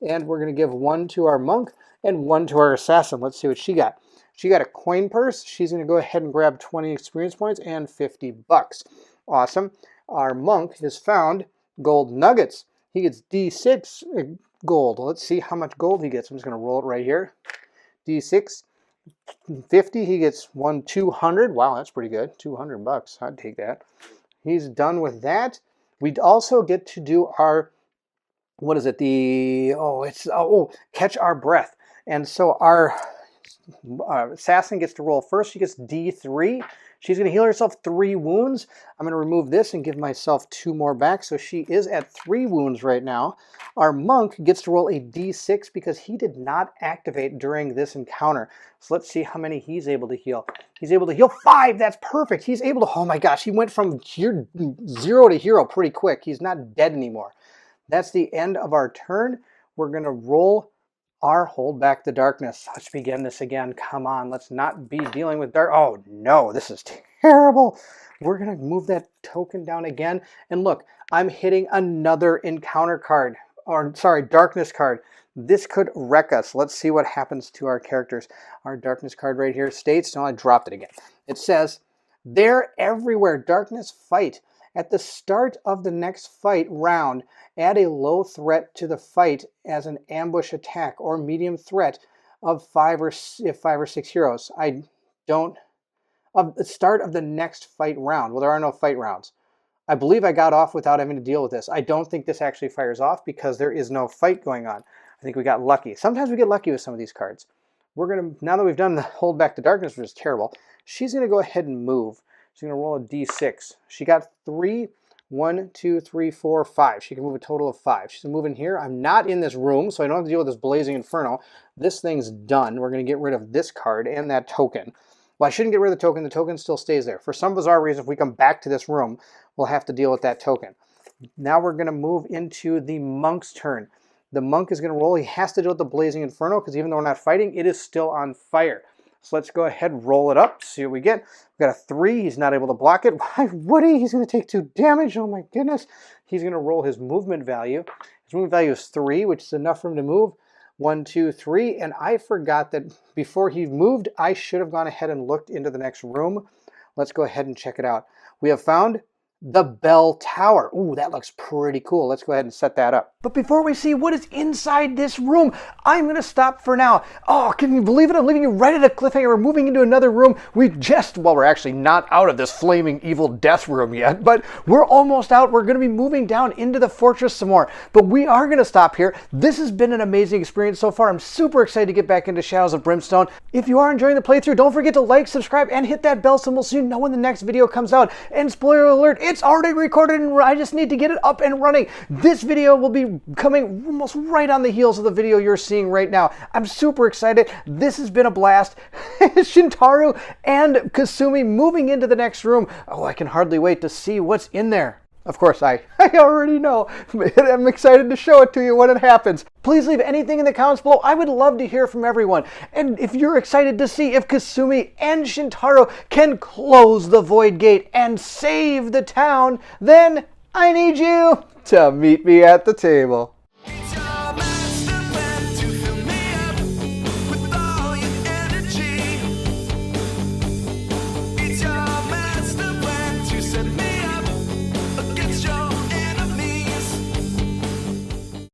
and we're going to give 1 to our monk and 1 to our assassin. Let's see what she got. She got a coin purse. She's going to go ahead and grab 20 experience points and 50 bucks. Awesome. Our monk has found gold nuggets. He gets D6 gold. Let's see how much gold he gets. I'm just going to roll it right here. D6, 50. He gets 200. Wow, that's pretty good. 200 bucks. I'd take that. He's done with that. We'd also get to do our, what is it? Catch our breath. And so our assassin gets to roll first. She gets D3. She's going to heal herself 3 wounds. I'm going to remove this and give myself 2 more back. So she is at 3 wounds right now. Our monk gets to roll a D6 because he did not activate during this encounter. So let's see how many he's able to heal. He's able to heal 5. That's perfect. He's able to, oh my gosh, he went from 0 to hero pretty quick. He's not dead anymore. That's the end of our turn. We're going to roll our hold back the darkness. Let's begin this again. Come on, let's not be dealing with dark. Oh no, this is terrible. We're gonna move that token down again. And look, I'm hitting another encounter card, or sorry, darkness card. This could wreck us. Let's see what happens to our characters. Our darkness card right here states, no, I dropped it again. It says, they're everywhere. Darkness fight. At the start of the next fight round, add a low threat to the fight as an ambush attack or medium threat of 5 or 6 heroes. Of the start of the next fight round. Well, there are no fight rounds. I believe I got off without having to deal with this. I don't think this actually fires off because there is no fight going on. I think we got lucky. Sometimes we get lucky with some of these cards. now that we've done the hold back the darkness, which is terrible, she's going to go ahead and move. She's going to roll a d6. She got 3, 1, 2, 3, 4, 5. She can move a total of 5. She's going to move in here. I'm not in this room, so I don't have to deal with this Blazing Inferno. This thing's done. We're going to get rid of this card and that token. Well, I shouldn't get rid of the token. The token still stays there. For some bizarre reason, if we come back to this room, we'll have to deal with that token. Now we're going to move into the monk's turn. The monk is going to roll. He has to deal with the Blazing Inferno because even though we're not fighting, it is still on fire. So let's go ahead and roll it up, see what we get. We've got a 3. He's not able to block it. Why would he? He's going to take 2 damage. Oh my goodness. He's going to roll his movement value. His movement value is 3, which is enough for him to move. 1, 2, 3. And I forgot that before he moved, I should have gone ahead and looked into the next room. Let's go ahead and check it out. We have found the bell tower. Ooh, that looks pretty cool. Let's go ahead and set that up. But before we see what is inside this room, I'm going to stop for now. Oh, can you believe it? I'm leaving you right at a cliffhanger. We're moving into another room. Well, we're actually not out of this flaming evil death room yet, but we're almost out. We're going to be moving down into the fortress some more, but we are going to stop here. This has been an amazing experience so far. I'm super excited to get back into Shadows of Brimstone. If you are enjoying the playthrough, don't forget to like, subscribe, and hit that bell symbol so you know when the next video comes out. And spoiler alert, it's already recorded and I just need to get it up and running. This video will be coming almost right on the heels of the video you're seeing right now. I'm super excited. This has been a blast. Shintaro and Kasumi moving into the next room. Oh, I can hardly wait to see what's in there. Of course, I already know. I'm excited to show it to you when it happens. Please leave anything in the comments below. I would love to hear from everyone. And if you're excited to see if Kasumi and Shintaro can close the Void Gate and save the town, then I need you to meet me at the table.